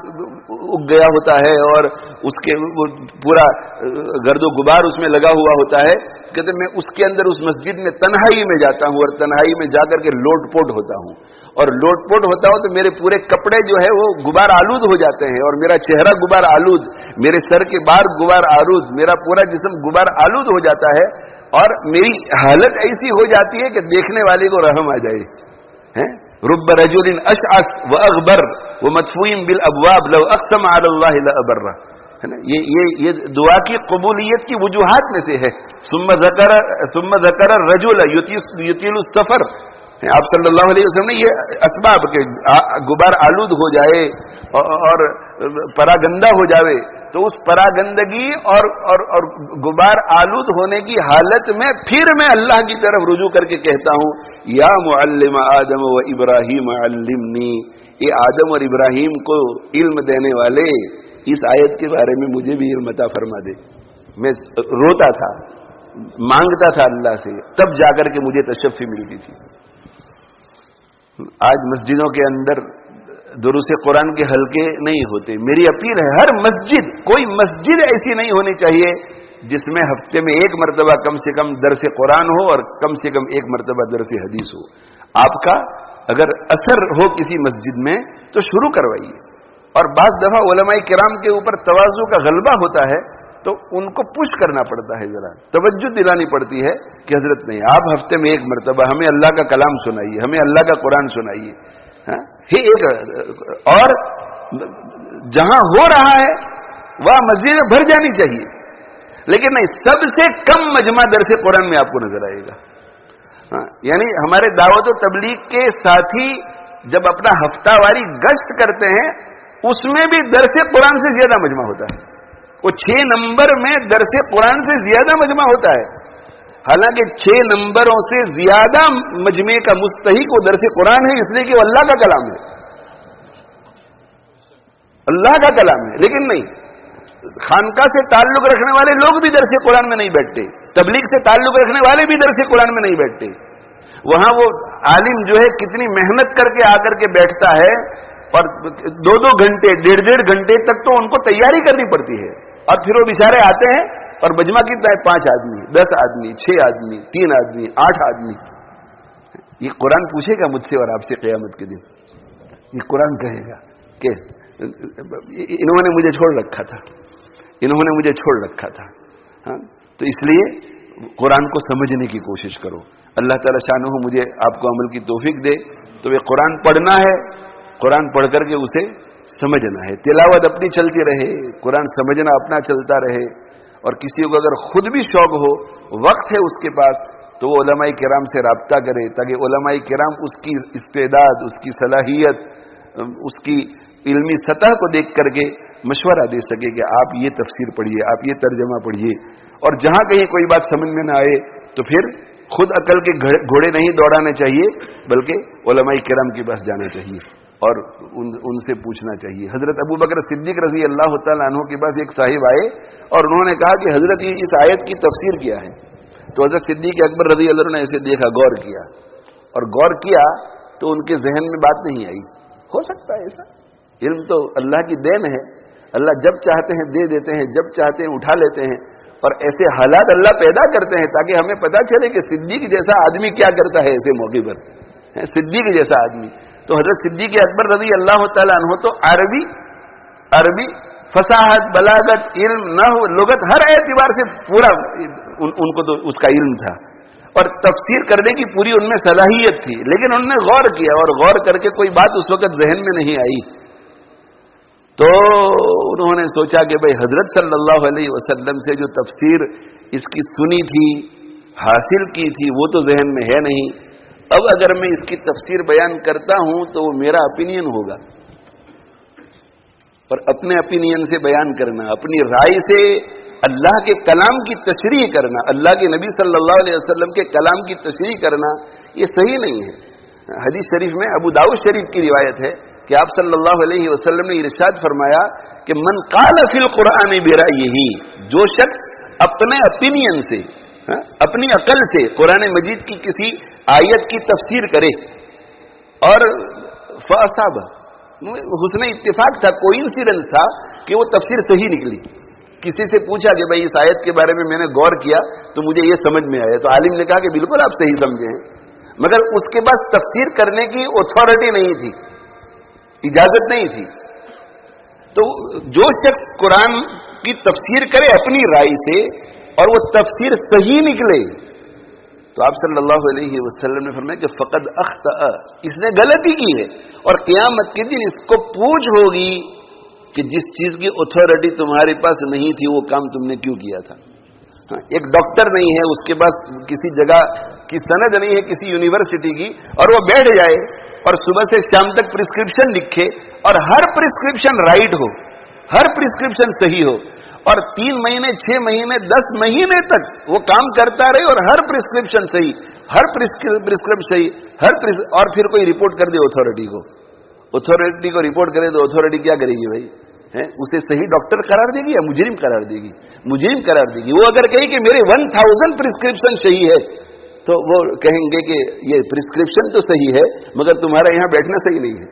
Speaker 2: اگ گیا ہوتا ہے اور اس کے وہ پورا گرد و غبار اس میں لگا ہوا ہوتا ہے. کہتے میں اس کے اندر اس مسجد میں تنہائی میں جاتا ہوں اور تنہائی میں جا کر کے لوٹ پوٹ ہوتا ہوں، اور لوٹ پوٹ ہوتا ہوں تو میرے پورے کپڑے جو ہے وہ غبار آلود ہو جاتے ہیں، اور میرا چہرہ غبار آلود، میرے سر کے بال غبار آلود، میرا پورا جسم غبار آلود ہو جاتا ہے، اور میری حالت ایسی ہو جاتی ہے کہ دیکھنے والے کو رحم آ جائے. رب رجل اشعث واغبر ومدفوع بالابواب لو اقسم على الله لابر، ہے نا. یہ دعا کی قبولیت کی وجوہات میں سے ہے. ثم ذکر الرجل یطیل السفر، آپ صلی اللہ علیہ وسلم نے یہ اسباب کے غبار آلود ہو جائے اور پراگندہ ہو جاوے، تو اس پراگندگی اور غبار آلود ہونے کی حالت میں پھر میں اللہ کی طرف رجوع کر کے کہتا ہوں یا معلم آدم و ابراہیم علمنی، یہ آدم اور ابراہیم کو علم دینے والے اس آیت کے بارے میں مجھے بھی علم عطا فرما دے. میں روتا تھا، مانگتا تھا اللہ سے، تب جا کر کے مجھے تشفی ملتی تھی. آج مسجدوں کے اندر دروس قرآن کے حلقے نہیں ہوتے. میری اپیل ہے ہر مسجد، کوئی مسجد ایسی نہیں ہونی چاہیے جس میں ہفتے میں 1 مرتبہ کم سے کم درس قرآن ہو اور کم سے کم 1 مرتبہ درس حدیث ہو. آپ کا اگر اثر ہو کسی مسجد میں تو شروع کروائیے. اور بعض دفعہ علماء کرام کے اوپر تواضع کا غلبہ ہوتا ہے تو ان کو پش کرنا پڑتا ہے، ذرا توجہ دلانی پڑتی ہے کہ حضرت نہیں، آپ ہفتے میں 1 مرتبہ ہمیں اللہ کا کلام سنائیے، ہمیں اللہ کا قرآن سنائیے. اور جہاں ہو رہا ہے وہاں مسجد بھر جانی چاہیے، لیکن نہیں، سب سے کم مجمع درس قرآن میں آپ کو نظر آئے گا. یعنی ہمارے دعوت و تبلیغ کے ساتھی جب اپنا ہفتہ واری گشت کرتے ہیں اس میں بھی درس قرآن سے زیادہ مجمع ہوتا ہے. وہ 6 نمبر میں درس قرآن سے زیادہ مجمع ہوتا ہے، حالانکہ 6 نمبروں سے زیادہ مجمع کا مستحق وہ درس قرآن ہے، اس لیے کہ وہ اللہ کا کلام ہے، اللہ کا کلام ہے. لیکن نہیں، خانقاہ سے تعلق رکھنے والے لوگ بھی درس قرآن میں نہیں بیٹھتے، تبلیغ سے تعلق رکھنے والے بھی درس قرآن میں نہیں بیٹھتے. وہاں وہ عالم جو ہے کتنی محنت کر کے آ کر کے بیٹھتا ہے اور 2-2 گھنٹے 1.5 گھنٹے تک تو ان کو تیاری کرنی پڑتی ہے، اور پھر وہ بیچارے آتے ہیں اور مجمع کتنا ہے، 5 آدمی 10 آدمی 6 آدمی 3 آدمی 8 آدمی. یہ قرآن پوچھے گا مجھ سے اور آپ سے قیامت کے دن. یہ قرآن کہے گا کہ انہوں نے مجھے چھوڑ رکھا تھا، انہوں نے مجھے چھوڑ رکھا تھا. تو اس لیے قرآن کو سمجھنے کی کوشش کرو. اللہ تعالی شانہ مجھے آپ کو عمل کی توفیق دے. تو یہ قرآن پڑھنا ہے قرآن پڑھ کر کے اسے سمجھنا ہے. تلاوت اپنی چلتی رہے, قرآن سمجھنا اپنا چلتا رہے. اور کسی کو اگر خود بھی شوق ہو, وقت ہے اس کے پاس, تو وہ علماء کرام سے رابطہ کرے, تاکہ علماء کرام اس کی استعداد, اس کی صلاحیت, اس کی علمی سطح کو دیکھ کر کے مشورہ دے سکے کہ آپ یہ تفسیر پڑھیے, آپ یہ ترجمہ پڑھیے. اور جہاں کہیں کوئی بات سمجھ میں نہ آئے تو پھر خود عقل کے گھوڑے نہیں دوڑانے چاہیے, بلکہ علماء کرام کے پاس جانا چاہیے اور ان سے پوچھنا چاہیے. حضرت ابو بکر صدیق رضی اللہ تعالیٰ عنہ کے پاس ایک صاحب آئے اور انہوں نے کہا کہ حضرت یہ اس آیت کی تفسیر کیا ہے. تو حضرت صدیق اکبر رضی اللہ عنہ نے ایسے دیکھا, غور کیا, اور غور کیا تو ان کے ذہن میں بات نہیں آئی. ہو سکتا ہے ایسا, علم تو اللہ کی دین ہے, اللہ جب چاہتے ہیں دے دیتے ہیں, جب چاہتے ہیں اٹھا لیتے ہیں. اور ایسے حالات اللہ پیدا کرتے ہیں تاکہ ہمیں پتہ چلے کہ صدیق جیسا آدمی کیا کرتا ہے ایسے موقع پر. صدیق جیسا آدمی, تو حضرت صدیق اکبر رضی اللہ تعالیٰ عنہ تو عربی فصاحت, بلاغت, علم, نحو, لغت, ہر اعتبار سے پورا ان کو تو اس کا علم تھا, اور تفسیر کرنے کی پوری ان میں صلاحیت تھی. لیکن انہوں نے غور کیا, اور غور کر کے کوئی بات اس وقت ذہن میں نہیں آئی. تو انہوں نے سوچا کہ بھئی حضرت صلی اللہ علیہ وسلم سے جو تفسیر اس کی سنی تھی, حاصل کی تھی, وہ تو ذہن میں ہے نہیں. اب اگر میں اس کی تفسیر بیان کرتا ہوں تو وہ میرا اپینین ہوگا, اور اپنے اپینین سے بیان کرنا, اپنی رائے سے اللہ کے کلام کی تشریح کرنا, اللہ کے نبی صلی اللہ علیہ وسلم کے کلام کی تشریح کرنا, یہ صحیح نہیں ہے. حدیث شریف میں ابو داؤد شریف کی روایت ہے کہ آپ صلی اللہ علیہ وسلم نے ارشاد فرمایا کہ من قال فی القرآن برأیہ, جو شخص اپنے اپینین سے, اپنی عقل سے قرآن مجید کی کسی آیت کی تفسیر کرے, اور فاصاب, حسن اتفاق تھا, کوئنسیڈنس تھا کہ وہ تفسیر صحیح نکلی. کسی سے پوچھا کہ بھائی اس آیت کے بارے میں نے غور کیا تو مجھے یہ سمجھ میں آیا, تو عالم نے کہا کہ بالکل آپ صحیح سمجھے ہیں, مگر اس کے پاس تفسیر کرنے کی اتھارٹی نہیں تھی, اجازت نہیں تھی. تو جو شخص قرآن کی تفسیر کرے اپنی رائے سے اور وہ تفسیر صحیح نکلے, تو آپ صلی اللہ علیہ وسلم نے فرمایا کہ فقد اخطأ, اس نے غلطی کی ہے, اور قیامت کے دن اس کو پوچھ ہوگی کہ جس چیز کی اتھارٹی تمہارے پاس نہیں تھی وہ کام تم نے کیوں کیا تھا. ایک ڈاکٹر نہیں ہے, اس کے پاس کسی جگہ کی سند نہیں ہے کسی یونیورسٹی کی, اور وہ بیٹھ جائے اور صبح سے شام تک پرسکرپشن لکھے, اور ہر پرسکرپشن رائٹ ہو, ہر پرسکرپشن صحیح ہو, اور 3 مہینے 6 مہینے 10 مہینے تک وہ کام کرتا رہے اور ہر پرسکرپشن صحیح, ہر پرسکرپشن صحیح, اور پھر کوئی رپورٹ کر دے اتھارٹی کو رپورٹ کرے تو اتھارٹی کیا کرے گی بھائی؟ اسے صحیح ڈاکٹر قرار دے گی یا مجرم قرار دے گی؟ مجرم قرار دے گی. وہ اگر کہے کہ میرے 1000 پرسکرپشن صحیح ہے تو وہ کہیں گے کہ یہ پرسکرپشن تو صحیح ہے مگر تمہارا یہاں بیٹھنا صحیح نہیں ہے.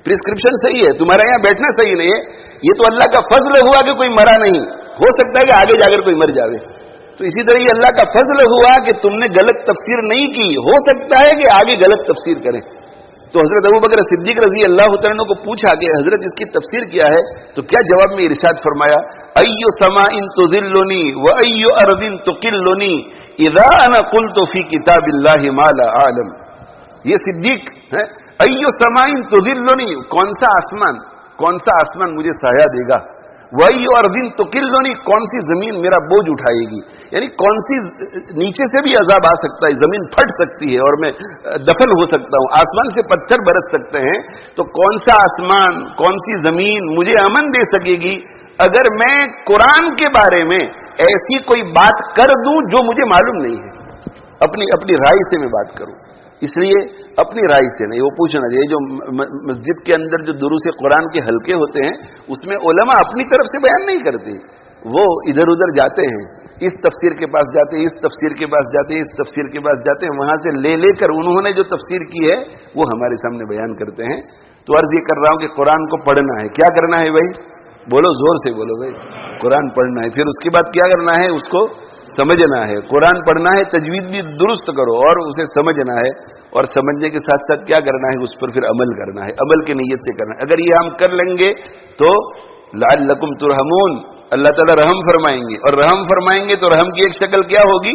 Speaker 2: پرسکرپشن صحیح ہے, تمہارا یہاں بیٹھنا صحیح نہیں ہے. یہ تو اللہ کا فضل ہوا کہ کوئی مرا نہیں, ہو سکتا ہے کہ آگے جا کر کوئی مر جاوے. تو اسی طرح یہ اللہ کا فضل ہوا کہ تم نے غلط تفسیر نہیں کی, ہو سکتا ہے کہ آگے غلط تفسیر کریں. تو حضرت ابو بکر صدیق رضی اللہ تعالیٰ عنہ کو پوچھا کہ حضرت اس کی تفسیر کیا ہے, تو کیا جواب میں ارشاد فرمایا, ایو سماء تذلنی و ایو ارض تقلنی اذا انا قلت فی کتاب اللہ ما لا اعلم. یہ صدیق ہے, ایو سماء تذلنی, کون سا آسمان مجھے سایہ دے گا, وہی اور دن تو کلونی, کون سی زمین میرا بوجھ اٹھائے گی, یعنی کون سی نیچے سے بھی عذاب آ سکتا ہے, زمین پھٹ سکتی ہے اور میں دفن ہو سکتا ہوں, آسمان سے پتھر برس سکتے ہیں, تو کون سا آسمان کون سی زمین مجھے امن دے سکے گی اگر میں قرآن کے بارے میں ایسی کوئی بات کر دوں جو مجھے معلوم نہیں ہے, اپنی رائے سے میں بات کروں. اس لیے اپنی رائے سے نہیں, وہ پوچھنا چاہیے. جو مسجد کے اندر جو دروس قرآن کے حلقے ہوتے ہیں اس میں علماء اپنی طرف سے بیان نہیں کرتے, وہ ادھر ادھر جاتے ہیں, اس تفسیر کے پاس جاتے ہیں, اس تفسیر کے پاس جاتے ہیں, اس تفسیر کے پاس جاتے ہیں, وہاں سے لے کر انہوں نے جو تفسیر کی ہے وہ ہمارے سامنے بیان کرتے ہیں. تو عرض یہ کر رہا ہوں کہ قرآن کو پڑھنا ہے. کیا کرنا ہے بھائی؟ بولو, زور سے بولو بھائی. قرآن پڑھنا ہے. پھر اس کے بعد کیا کرنا ہے؟ اس کو سمجھنا ہے. قرآن پڑھنا ہے, تجوید بھی درست کرو اور اسے سمجھنا ہے, اور سمجھنے کے ساتھ ساتھ کیا کرنا ہے؟ اس پر پھر عمل کرنا ہے, عمل کی نیت سے کرنا ہے. اگر یہ ہم کر لیں گے تو لعلکم ترحمون, اللہ تعالیٰ رحم فرمائیں گے, اور رحم فرمائیں گے تو رحم کی ایک شکل کیا ہوگی؟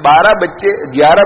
Speaker 2: 11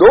Speaker 2: 2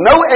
Speaker 2: 9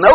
Speaker 2: 9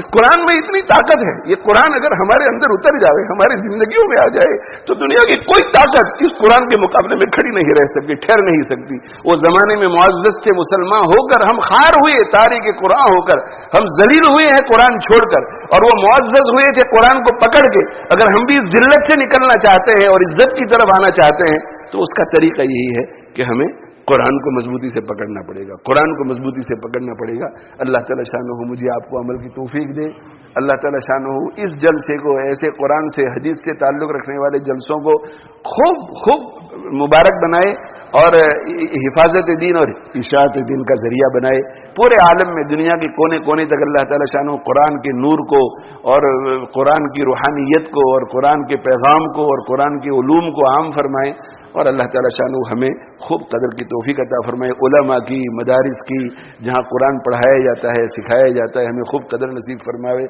Speaker 2: اس قرآن میں اتنی طاقت ہے. یہ قرآن اگر ہمارے اندر اتر جائے, ہماری زندگیوں میں آ جائے, تو دنیا کی کوئی طاقت اس قرآن کے مقابلے میں کھڑی نہیں رہ سکتی, ٹھہر نہیں سکتی. وہ زمانے میں معزز سے مسلمان ہو کر ہم خار ہوئے, تاریخ قرآن ہو کر ہم ذلیل ہوئے ہیں قرآن چھوڑ کر, اور وہ معزز ہوئے تھے قرآن کو پکڑ کے. اگر ہم بھی ذلت سے نکلنا چاہتے ہیں اور عزت کی طرف آنا چاہتے ہیں تو اس کا طریقہ یہی ہے کہ ہمیں قرآن کو مضبوطی سے پکڑنا پڑے گا, قرآن کو مضبوطی سے پکڑنا پڑے گا. اللہ تعالیٰ شانہ مجھے آپ کو عمل کی توفیق دے. اللہ تعالیٰ شانہ اس جلسے کو, ایسے قرآن سے حدیث سے تعلق رکھنے والے جلسوں کو خوب مبارک بنائے اور حفاظت دین اور اشاعت دین کا ذریعہ بنائے. پورے عالم میں دنیا کے کونے کونے تک اللہ تعالیٰ شانہ قرآن کے نور کو اور قرآن کی روحانیت کو اور قرآن کے پیغام کو اور قرآن کے علوم کو عام فرمائے. اور اللہ تعالیٰ شانہ ہمیں خوب قدر کی توفیق عطا فرمائے. علماء کی, مدارس کی, جہاں قرآن پڑھایا جاتا ہے, سکھایا جاتا ہے, ہمیں خوب قدر نصیب فرماوے.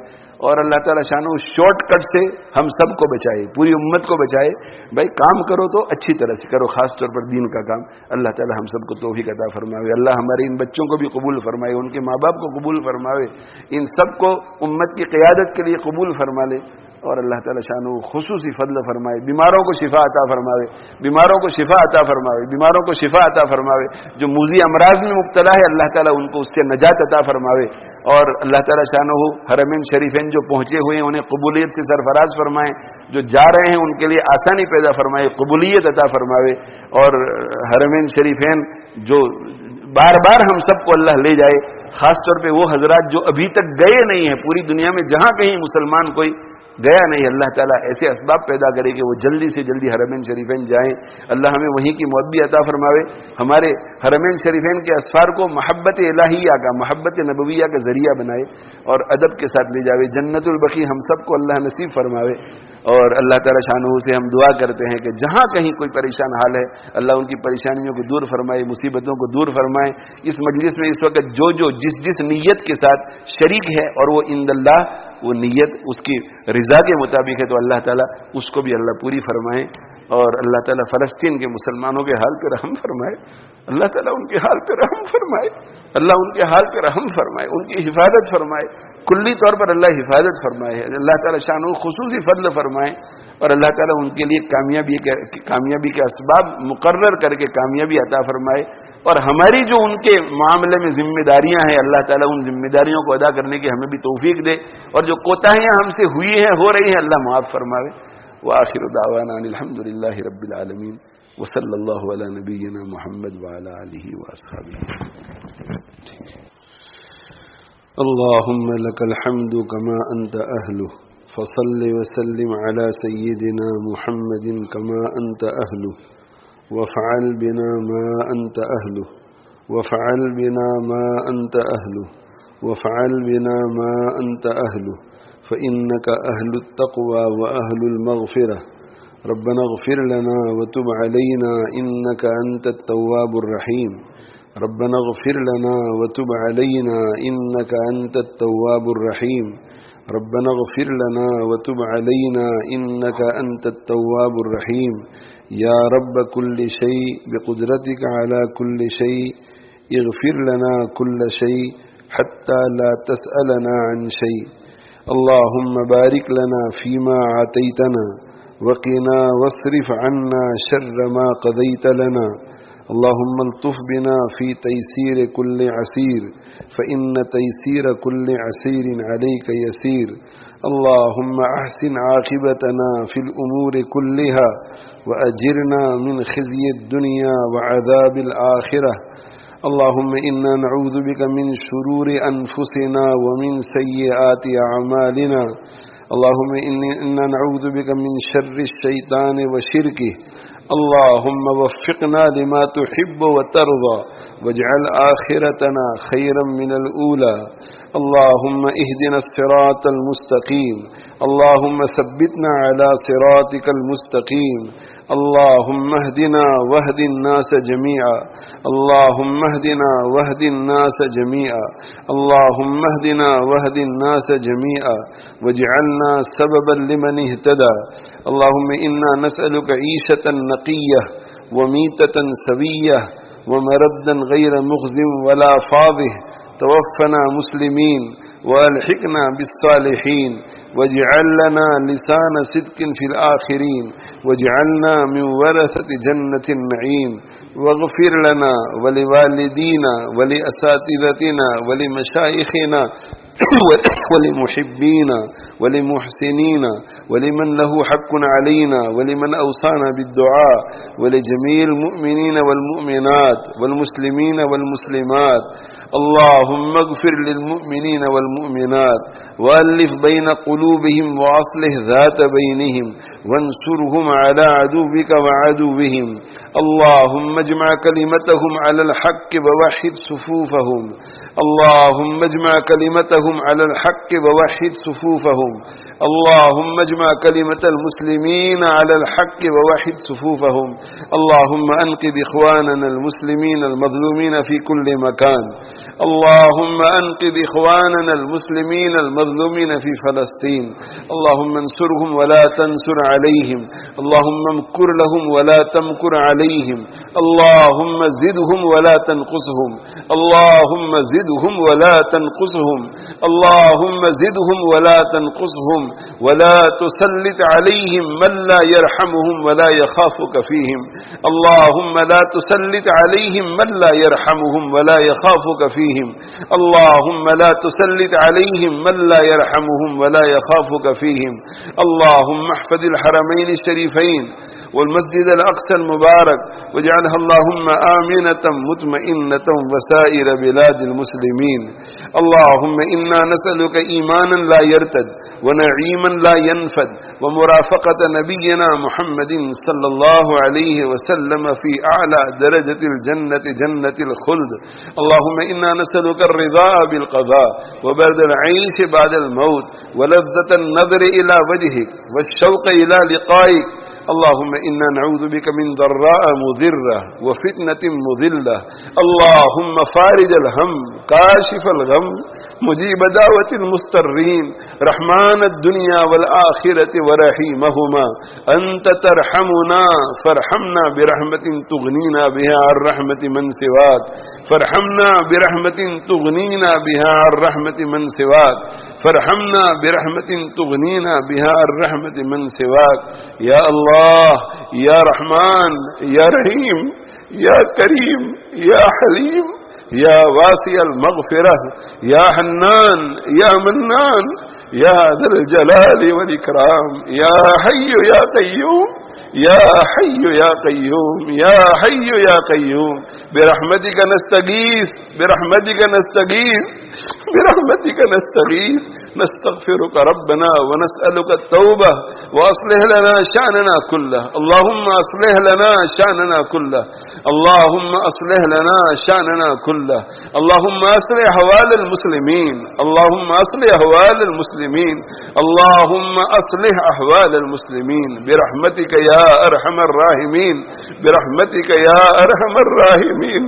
Speaker 2: اور اللہ تعالیٰ شانہ شارٹ کٹ سے ہم سب کو بچائے, پوری امت کو بچائے. بھائی کام کرو تو اچھی طرح سے کرو, خاص طور پر دین کا کام. اللہ تعالیٰ ہم سب کو توفیق عطا فرماوے. اللہ ہمارے ان بچوں کو بھی قبول فرمائے, ان کے ماں باپ کو قبول فرماوے, ان سب کو امت کی قیادت کے لیے قبول فرما لے. اور اللہ تعالیٰ شانہ خصوصی فضل فرمائے. بیماروں کو شفا عطا فرماوے, بیماروں کو شفا عطا فرماوے, بیماروں کو شفا عطا فرماوے. جو موذی امراض میں مبتلا ہے اللہ تعالیٰ ان کو اس سے نجات عطا فرماوے. اور اللہ تعالیٰ شانہ حرمین شریفین جو پہنچے ہوئے ہیں انہیں قبولیت سے سرفراز فرمائیں, جو جا رہے ہیں ان کے لیے آسانی پیدا فرمائے, قبولیت عطا فرماوے. اور حرمین شریفین جو بار بار ہم سب کو اللہ لے جائے, خاص طور پہ وہ حضرات جو ابھی تک گئے نہیں ہیں, پوری دنیا میں جہاں کہیں مسلمان کوئی گیا نہیں, اللہ تعالیٰ ایسے اسباب پیدا کرے کہ وہ جلدی سے جلدی حرمین شریفین جائیں. اللہ ہمیں وہیں کی محبت عطا فرماوے, ہمارے حرمین شریفین کے اسفار کو محبت الہیہ کا, محبت نبویہ کا ذریعہ بنائے اور ادب کے ساتھ لے جاوے. جنت البقیع ہم سب کو اللہ نصیب فرماوے. اور اللہ تعالیٰ شانہ سے ہم دعا کرتے ہیں کہ جہاں کہیں کوئی پریشان حال ہے اللہ ان کی پریشانیوں کو دور فرمائے, مصیبتوں کو دور فرمائے. اس مجلس میں اس وقت جو جس نیت کے ساتھ شریک ہے اور وہ عند اللہ وہ نیت اس کی رضا کے مطابق ہے تو اللہ تعالیٰ اس کو بھی اللہ پوری فرمائے. اور اللہ تعالیٰ فلسطین کے مسلمانوں کے حال پہ رحم فرمائے, اللہ تعالیٰ ان کے حال پہ رحم فرمائے, اللہ ان کے حال پہ رحم فرمائے, ان کی حفاظت فرمائے, کلی طور پر اللہ حفاظت فرمائے. اللہ تعالیٰ شانہ خصوصی فضل فرمائے اور اللہ تعالیٰ ان کے لیے کامیابی کے اسباب مقرر کر کے کامیابی عطا فرمائے. اور ہماری جو ان کے معاملے میں ذمہ داریاں ہیں اللہ تعالیٰ ان ذمہ داریوں کو ادا کرنے کی ہمیں بھی توفیق دے, اور جو کوتاہیاں ہم سے ہوئی ہیں, ہو رہی ہیں, اللہ معاف فرماوے. وآخر دعوانا الحمد للہ رب العالمین وصلی اللہ علی نبینا محمد وعلی آلہ واصحابہ. اللہم لک الحمد کما انت اہلہ فصل وسلم علی سیدنا محمد کما انت اہلہ وافعل بنا ما انت اہلہ وافعل بنا ما انت اہلہ وافعل بنا ما انت اہلہ فإنك أهل التقوى وأهل المغفرة. ربنا اغفر لنا وتب علينا إنك أنت التواب الرحيم. ربنا اغفر لنا وتب علينا إنك أنت التواب الرحيم. ربنا اغفر لنا وتب علينا إنك أنت التواب الرحيم. يا رب كل شيء بقدرتك على كل شيء اغفر لنا كل شيء حتى لا تسألنا عن شيء. اللهم بارك لنا فيما عطيتنا وقنا واصرف عنا شر ما قضيت لنا. اللهم الطف بنا في تيسير كل عسير فإن تيسير كل عسير عليك يسير. اللهم أحسن عاقبتنا في الأمور كلها وأجرنا من خزي الدنيا وعذاب الآخرة. اللهم إنا نعوذ بك من شرور أنفسنا ومن سيئات أعمالنا. اللهم إنا نعوذ بك من شر الشيطان وشركه. اللهم وفقنا لما تحب وترضى واجعل آخرتنا خيرا من الأولى. اللهم اهدنا الصراط المستقيم. اللهم ثبتنا على صراطك المستقيم. اللهم اهدنا واهد الناس جميعا. اللهم اهدنا واهد الناس جميعا. اللهم اهدنا واهد الناس جميعا واجعلنا سببا لمن اهتدى. اللهم إنا نسألك عيشة نقية وميتة سوية ومردا غير مخز ولا فاضح. توفنا مسلمين والحقنا بالصالحين واجعل لنا لسان صدق في الآخرين واجعلنا من ورثة جنة النعيم واغفر لنا ولوالدينا ولأساتذتنا ولمشايخنا ولمحبينا ولمحسنين ولمن له حق علينا ولمن أوصانا بالدعاء ولجميع المؤمنين والمؤمنات والمسلمين والمسلمات. اللهم اغفر للمؤمنين والمؤمنات وألف بين قلوبهم وأصلح ذات بينهم وانصرهم على عدوك وعدوهم. اللهم اجمع كلمتهم على الحق ووحد صفوفهم. اللهم اجمع كلمتهم على الحق ووحد صفوفهم. اللهم اجمع كلمة المسلمين على الحق ووحد صفوفهم. اللهم أنقذ إخواننا المسلمين المظلومين في كل مكان. اللهم أنقذ إخواننا المسلمين المظلومين في فلسطين. اللهم انصرهم ولا تنصر عليهم. اللهم امكر لهم ولا تمكر عليهم. اللهم زدهم ولا تنقصهم. اللهم زدهم ولا تنقصهم. اللهم زدهم ولا تنقصهم ولا تسلط عليهم من لا يرحمهم ولا يخافك فيهم. اللهم لا تسلط عليهم من لا يرحمهم ولا يخافك فيهم. اللهم لا تسلط عليهم من لا يرحمهم ولا يخافك فيهم. اللهم احفظ الحرمين الشريفين والمسجد الأقصى المبارك واجعلها اللهم آمنة مطمئنة وسائر بلاد المسلمين. اللهم إنا نسألك إيمانا لا يرتد ونعيما لا ينفد ومرافقة نبينا محمد صلى الله عليه وسلم في أعلى درجة الجنة جنة الخلد. اللهم إنا نسألك الرضا بالقضاء وبرد العيش بعد الموت ولذة النظر إلى وجهك والشوق إلى لقائك. اللهم إنا نعوذ بك من ضراء مضرة وفتنة مضلة. اللهم فارج الهم كاشف الغم مجيب دعوة المضطرين رحمن الدنيا والآخرة ورحيمهما. أنت ترحمنا فارحمنا برحمة تغنينا بها عن رحمة من سواك. فارحمنا برحمة تغنينا بها عن رحمة من سواك. فارحمنا برحمة تغنينا بها عن رحمة من سواك. يا الله يا رحمن يا رحيم يا كريم يا حليم يا واسع المغفرة يا حنان يا منان يا ذا الجلال والإكرام يا حي يا قيوم يا حي يا قيوم يا حي يا قيوم. برحمتك نستغيث برحمتك نستغيث برحمتك نستغيث. نستغفرك ربنا ونسألك التوبة وأصلح لنا شأننا كله. اللهم أصلح لنا شأننا كله. اللهم أصلح لنا شأننا كله. اللهم أصلح أحوال المسلمين. اللهم أصلح أحوال المسلمين. اللهم أصلح أحوال المسلمين برحمتك يا أرحم الراحمين. برحمتك يا أرحم الراحمين.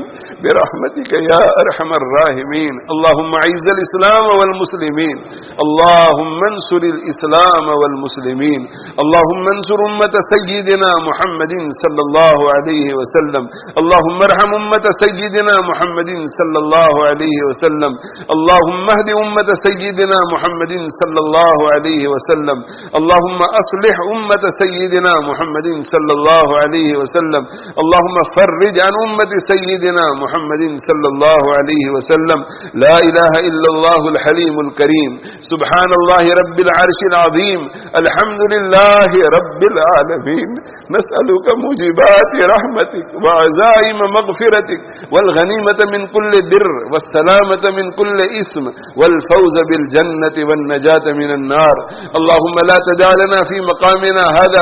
Speaker 2: برحمتك يا أرحم الراحمين. اللهم أعز الإسلام والمسلمين. اللهم انصر الإسلام والمسلمين. اللهم انصر أمة سيدنا محمد صلى الله عليه وسلم. اللهم ارحم أمة سيدنا محمد صلى الله عليه وسلم. اللهم اهد أمة سيدنا محمد صلى الله عليه وسلم. اللهم أصلح أمة سيدنا محمد صلى الله عليه وسلم. اللهم فرج عن أمة سيدنا محمد صلى الله عليه وسلم. لا إله إلا الله الحليم الكريم. سبحان الله رب العرش العظيم. الحمد لله رب العالمين. نسألك موجبات رحمتك وعزائم مغفرتك والغنيمة من كل بر والسلامة من كل إثم والفوز بالجنة والنجاة من النار. اللهم لا تدع لنا في مقامنا هذا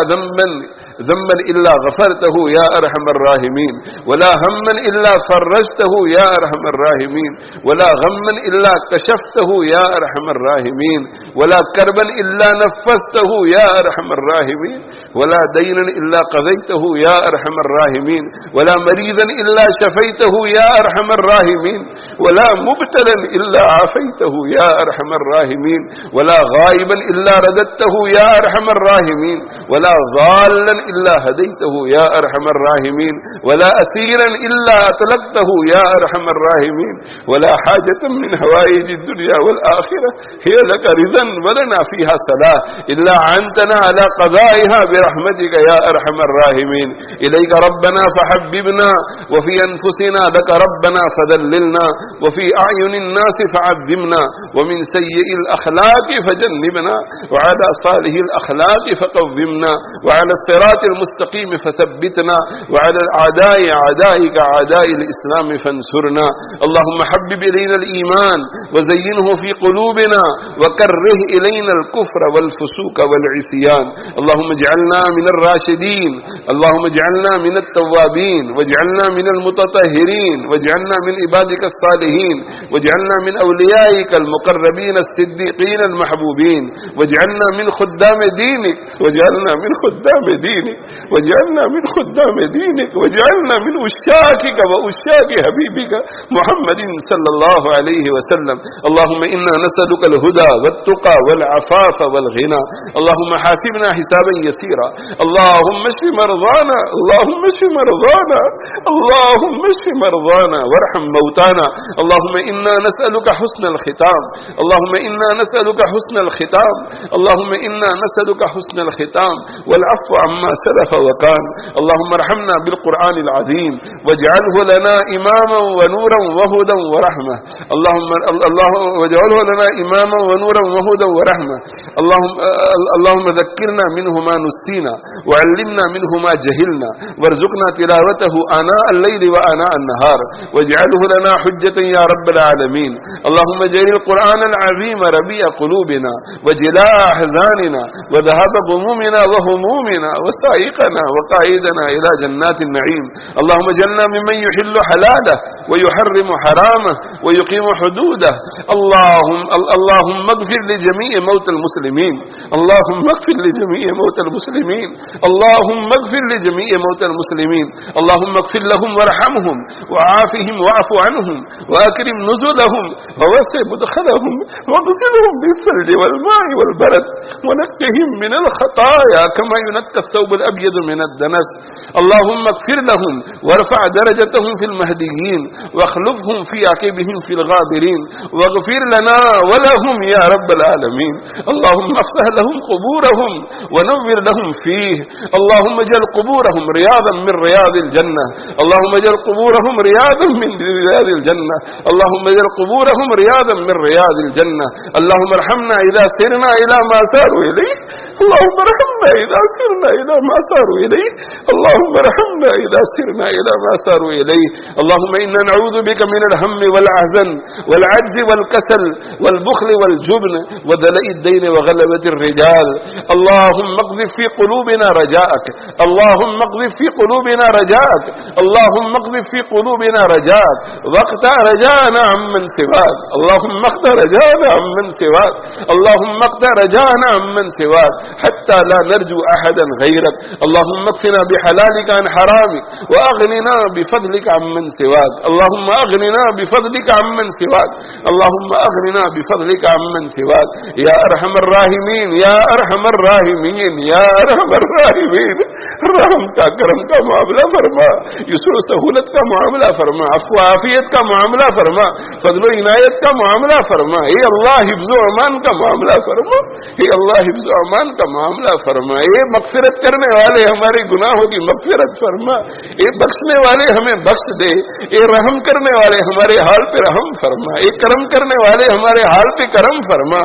Speaker 2: ذنبا إلا غفرته يا أرحم الراحمين ولا هما إلا فرجته يا أرحم الراحمين ولا غما إلا كشفته يا أرحم الراحمين ولا كربا إلا نفسته يا أرحم الراحمين ولا دينا إلا قضيته يا أرحم الراحمين ولا مريضا إلا شفيته يا أرحم الراحمين ولا مبتلا إلا عافيته يا أرحم الراحمين ولا غائبا إلا رددته يا أرحم الراحمين ولا ضالا إلا هديته يا أرحم الراحمين ولا أسيرا إلا أطلقته يا أرحم الراحمين ولا حاجة من حوائج الدنيا والآخرة هي لك رضا ولنا فيها صلاح إلا عنتنا على قضائها برحمتك يا أرحم الراحمين إليك ربنا فحببنا وفي أنفسنا لك ربنا فذللنا وفي أعين الناس فعظمنا ومن سيء الأخلاق فجنبنا وعلى صالح الأخلاق فقومنا وعلى الصراط المستقيم فثبتنا وعلى الأعداء أعدائك أعداء الإسلام فانصرنا اللهم حبب إلينا الإيمان وزينه في قلوبنا وكره إلينا الكفر والفسوق والعصيان اللهم اجعلنا من الراشدين اللهم اجعلنا من التوابين واجعلنا من المتطهرين واجعلنا من عبادك الصالحين واجعلنا من أوليائك المقربين الصديقين المحبوبين واجعلنا من خدام دينك واجعلنا من خدام دينك واجعلنا من خدام دينك واجعلنا من أشاكك وأشاك حبيبك محمد صلى الله عليه وسلم اللهم إنا نسألك الهدى والتقى والعفاف والغنى اللهم حاسبنا حسابا يسيرا اللهم اشف مرضانا اللهم اشف مرضانا اللهم اشف مرضانا وارحم موتانا اللهم إنا نسألك حسن الختام اللهم إنا نسألك حسن الختام اللهم إنا نسألك حسن الختام والعفو عما سلف وكان اللهم ارحمنا بالقرآن العظيم واجعله لنا إماما ونورا وهدى ورحمة اللهم واجعله لنا إماما ونورا وهدى ورحمة اللهم ذكرنا منه ما نسينا وعلمنا منه ما جهلنا وارزقنا تلاوته آناء الليل وآناء النهار واجعله لنا حجة يا رب العالمين اللهم اجعل القرآن العظيم ربيع قلوبنا وجلاء أحزاننا وذهاب غمومنا وهمومنا وسائقنا وقائدنا إلى جنات النعيم اللهم اجعلنا ممن يحل حلاله ويحرم حرامه ويقيم حدوده اللهم اغفر لجميع موتى المسلمين اللهم اغفر لجميع موتى المسلمين اللهم اغفر لجميع موتى المسلمين اللهم اغفر لهم وارحمهم وعافهم واعف عنهم وأكرم نزلهم ووسع مدخلهم واغسلهم بالثلج والماء والبرد ونقهم من الخطايا كما ينقى الثوب الأبيض من الدنس اللهم اغفر لهم وارفع درجتهم في المهديين واخلفهم في عقبهم في الغابرين واغفر لنا ولهم يا رب العالمين اللهم افتح لهم قبورهم ونور لهم فيه اللهم اجعل قبورهم رياضا من رياض الجنة اللهم اجعل قبورهم رياضا من رياض الجنة اللهم اجعل قبورهم رياضا من رياض الجنة اللهم ارحمنا إذا سرنا إلى ما ساروا إليه اللهم ارحمنا إذا سرنا إلى ما ساروا إليه اللهم ارحمنا إذا سرنا إلى ما ساروا إليه اللهم إنا نعوذ بك من الهم والحزن والعجز والكسل والبخل والجبن ودلء الدين وغلبة الرجال اللهم اقذف في قلوبنا رجاءك اللهم اقذف في قلوبنا رجاءك اللهم اقذف في قلوبنا رجاءك واقطع رجاءنا عمن سواك اللهم اقطع رجاءنا عمن سواك اللهم اقطع رجاءنا عمن سواك حتى لا نرجو أحدا غيرك اللهم اكفنا بحلالك عن حرامك وأغننا بفضلك عمن سواك اللهم أغننا بفضلك عمن سواك اللهم أغننا بفضلك عمن سواك يا أرحم الراحمين يا أرحم الراحمين يا أرحم الراحمين رحم کا کرم کا معاملہ فرما یسر و سہولت کا معاملہ فرما عفو عافیت کا معاملہ فرما فضل و عنایت کا معاملہ فرما اے اللہ حفظ و امان کا معاملہ فرما اے اللہ حفظ و امان کا معاملہ فرما اے مغفرت کرنے والے ہمارے گناہوں کی مغفرت فرما اے بخشنے والے ہمیں بخش دے اے رحم کرنے والے ہمارے حال پہ رحم فرما اے کرم کرنے والے ہمارے حال پہ کرم فرما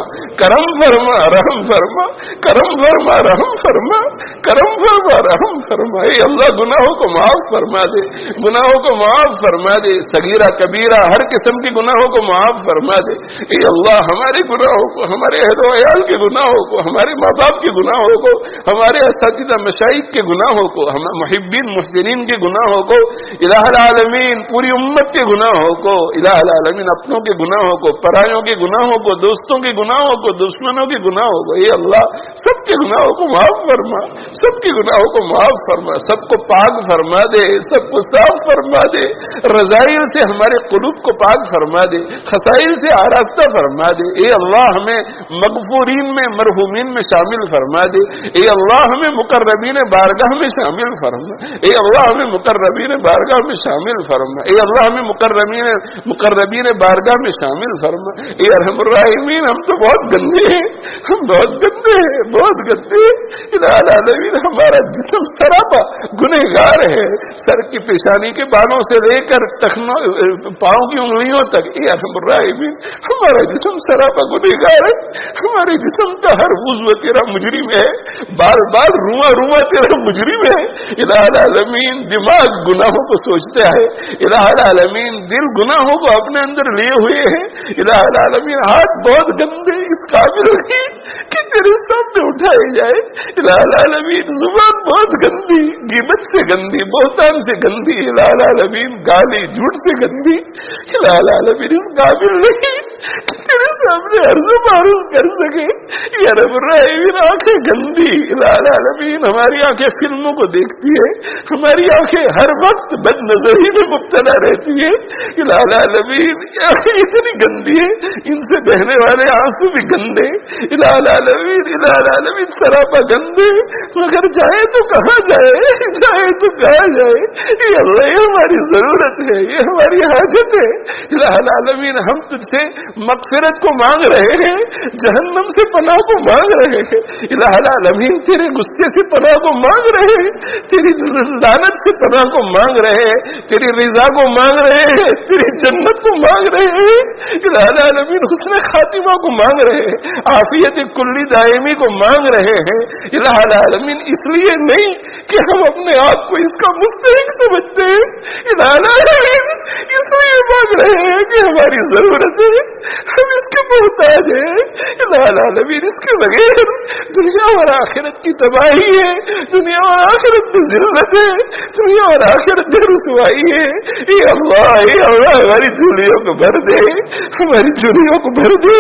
Speaker 2: رحم فرما کرم فرما رحم فرما کرم فرما رحم فرما اے اللہ گناہوں کو معاف فرما دے گناہوں کو معاف فرما دے صغیرہ کبیرہ ہر قسم کے گناہوں کو معاف فرما دے اے اللہ ہمارے گناہوں کو ہمارے اہل و عیال کے گناہوں کو ہمارے ماں باپ کے گناہوں کو ہمارے اساتذہ مشائخ کے گناہوں کو محبین محسنین کے گناہوں کو الہ العالمین پوری امت کے گناہوں کو الہ العالمین اپنوں کے گناہوں کو پرایوں کے گناہوں کو دوستوں کے گناہوں کو دشمنوں کے گناہوں کو اے اللہ سب کے گناہوں کو معاف فرما سب کے گناہوں کو معاف فرما سب کو پاک فرما دے سب کو صاف فرما دے رذائل سے ہمارے قلوب کو پاک فرما دے خسائل سے آراستہ فرما دے اے اللہ ہمیں مغفورین میں مرحومین میں شامل فرما دے اے اللہ ہمیں مقرب
Speaker 3: مقربین بارگاہ میں شامل فرما، اے اللہ ہمیں مقربین بارگاہ میں شامل فرما، اے اللہ ہمیں مقربین بارگاہ میں شامل فرما، اے ارحم الراحمین ہم تو بہت گندے ہیں، ہم بہت گندے ہیں، بہت گندے ہیں، الہ العالمین ہمارا جسم سراپا گنہگار ہے، سر کی پیشانی کے بالوں سے لے کر پاؤں کی انگلیوں تک، اے ارحم الراحمین ہمارا جسم سراپا گنہگار ہے، ہمارے جسم کا ہر عضو تیرا مجرم ہے، بار بار رواں تیرا مجرم ہے، الہ العالمین دماغ گناہوں کو سوچتا ہے، الہ العالمین دل گناہوں کو اپنے اندر لیے ہوئے ہیں، الہ العالمین ہاتھ بہت گندے اس قابل نہیں کہ تیرے سامنے اٹھائے جائے، الہ العالمین زبان بہت گندی، غیبت سے گندی، بہتان سے گندی، الہ العالمین گالی جھوٹ سے گندی، الہ العالمین اس قابل نہیں تیرے سامنے عرض و معروض کر سکے، یا رب الراحمین آنکھیں گندی، الہ العالمین ہماری آنکھیں فلموں کو دیکھتی ہے، ہماری آنکھیں ہر وقت بد نظری میں مبتلا رہتی ہے، الہ العالمین آنکھیں اتنی گندی ہے ان سے بہنے والے آنسو بھی گندے، الہ العالمین سراپا گندے، مگر جائے تو کہاں جائے، جائے تو کہاں جائے، یہ اللہ یہ ہماری ضرورت ہے، یہ ہماری حاجت ہے، الہ العالمین ہم تجھ سے مغفرت کو مانگ رہے ہیں، جہنم سے پناہ کو مانگ رہے ہیں، الہ العالمین تیرے غصے سے پناہ کو مانگ رہے ہیں، تیری لعنت سے پناہ کو مانگ رہے ہیں، تیری رضا کو مانگ رہے ہیں، تیری جنت کو مانگ رہے ہیں، الہ العالمین حسن خاتمہ کو مانگ رہے ہیں، عافیت کلی دائمی کو مانگ رہے ہیں، الہ العالمین اس لیے نہیں کہ ہم اپنے آپ کو اس کا مستحق سمجھتے ہیں، الہ العالمین اس لیے مانگ رہے ہیں کہ ہماری ضرورت ہے، ہم اس کے محتاج ہیں، الہ العالمین اس کے بغیر دنیا اور آخرت کی تباہی ہے، دنیا اور آخرت میں ذلت ہے، دنیا اور آخرت میں رسوائی ہے، اے اللہ ہماری جھولیوں کو بھر دے، ہماری جھولیوں کو بھر دے،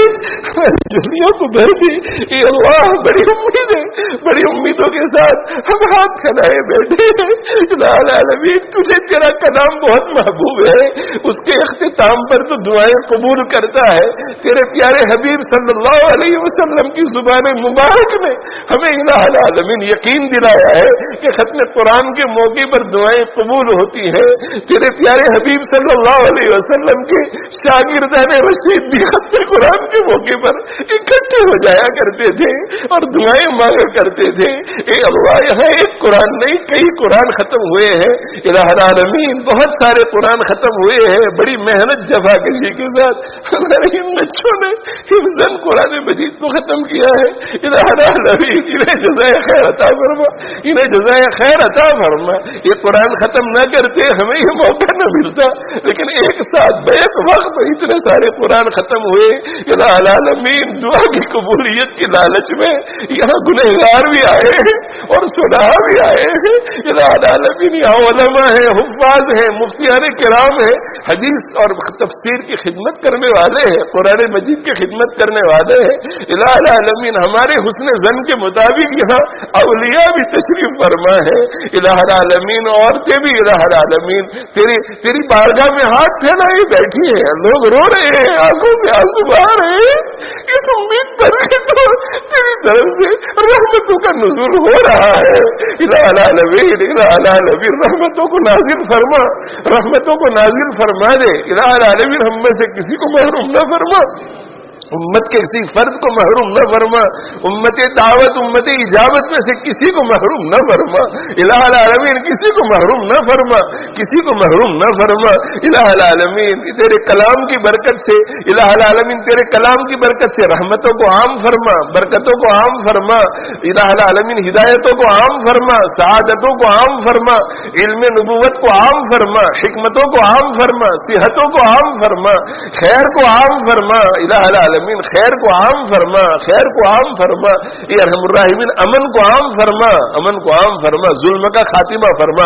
Speaker 3: ہماری جھولیوں کو بھر دے، اے اللہ بڑی امید ہے، بڑی امیدوں کے ساتھ ہم ہاتھ پھیلائے بیٹھے ہیں، الہ العالمین تجھے تیرا کلام بہت محبوب ہے، اس کے اختتام پر تو دعائیں قبول کرتا ہے، تیرے پیارے حبیب صلی اللہ علیہ وسلم کی زبان مبارک نے ہمیں الہ العالمین یقین دلایا ہے کہ ختم قرآن کے موقع پر دعائیں قبول ہوتی ہیں، تیرے پیارے حبیب صلی اللہ علیہ وسلم کے شاگردان رشید بھی ختم قرآن کے موقع پر اکٹھے ہو جایا کرتے تھے اور دعائیں مانگا کرتے تھے، اے اللہ یہاں ایک قرآن نہیں کئی قرآن ختم ہوئے ہیں، الہ العالمین بہت سارے قرآن ختم ہوئے ہیں، بڑی محنت جفا کشی کے ساتھ ہمارے ان بچوں نے حفظاً قرآن مجید کو ختم کیا ہے، الہ العالمین انہیں جزائے خیر عطا فرما، انہیں جزائے خیر عطا فرما، یہ قرآن ختم نہ کرتے ہمیں یہ موقع نہ ملتا، لیکن ایک ساتھ بیک وقت اتنے سارے قرآن ختم ہوئے، الہ العالمین دعا کی قبولیت کی لالچ میں یہاں گنہگار بھی آئے ہیں اور صلاح بھی آئے ہیں، الہ العالمین یہاں علماء ہیں، حفاظ ہیں، مفتیان کرام ہیں، حدیث اور تفسیر کی خدمت کرنے والے ہیں، قرآن مجید کی خدمت کرنے والے ہیں، الہ العالمین ہمارے حسن زن کے مطابق یہاں اولیاء بھی تشریف فرما ہے، الہ العالمین عورتیں بھی الہ العالمین تیری بارگاہ میں ہاتھ پھیلائے بیٹھی ہیں، لوگ رو رہے ہیں، آنکھوں سے آنسو بہا رہے ہیں، اس امید پر کہ تو تیری طرف سے رحمتوں کا نزول ہو رہا ہے، الہ العالمین رحمتوں کو نازل فرما، رحمتوں کو نازل فرما دے، الہ العالمین ہم میں سے کسی کو محروم نہ فرما، امت کے کسی فرد کو محروم نہ فرما، امت دعوت امت اجابت میں سے کسی کو محروم نہ فرما، الہ العالمین کسی کو محروم نہ فرما، کسی کو محروم نہ فرما، الہ العالمین تیرے کلام کی برکت سے، الہ العالمین تیرے کلام کی برکت سے رحمتوں کو عام فرما، برکتوں کو عام فرما، الہ العالمین ہدایتوں کو عام فرما، سعادتوں کو عام فرما، علم نبوت کو عام فرما، حکمتوں کو عام فرما، صحتوں کو عام فرما، خیر کو عام فرما، الہ العالمین خیر کو عام فرما، خیر کو عام فرما، اے ارحم الراحمین امن کو عام فرما، امن کو عام فرما، ظلم کا خاتمہ فرما،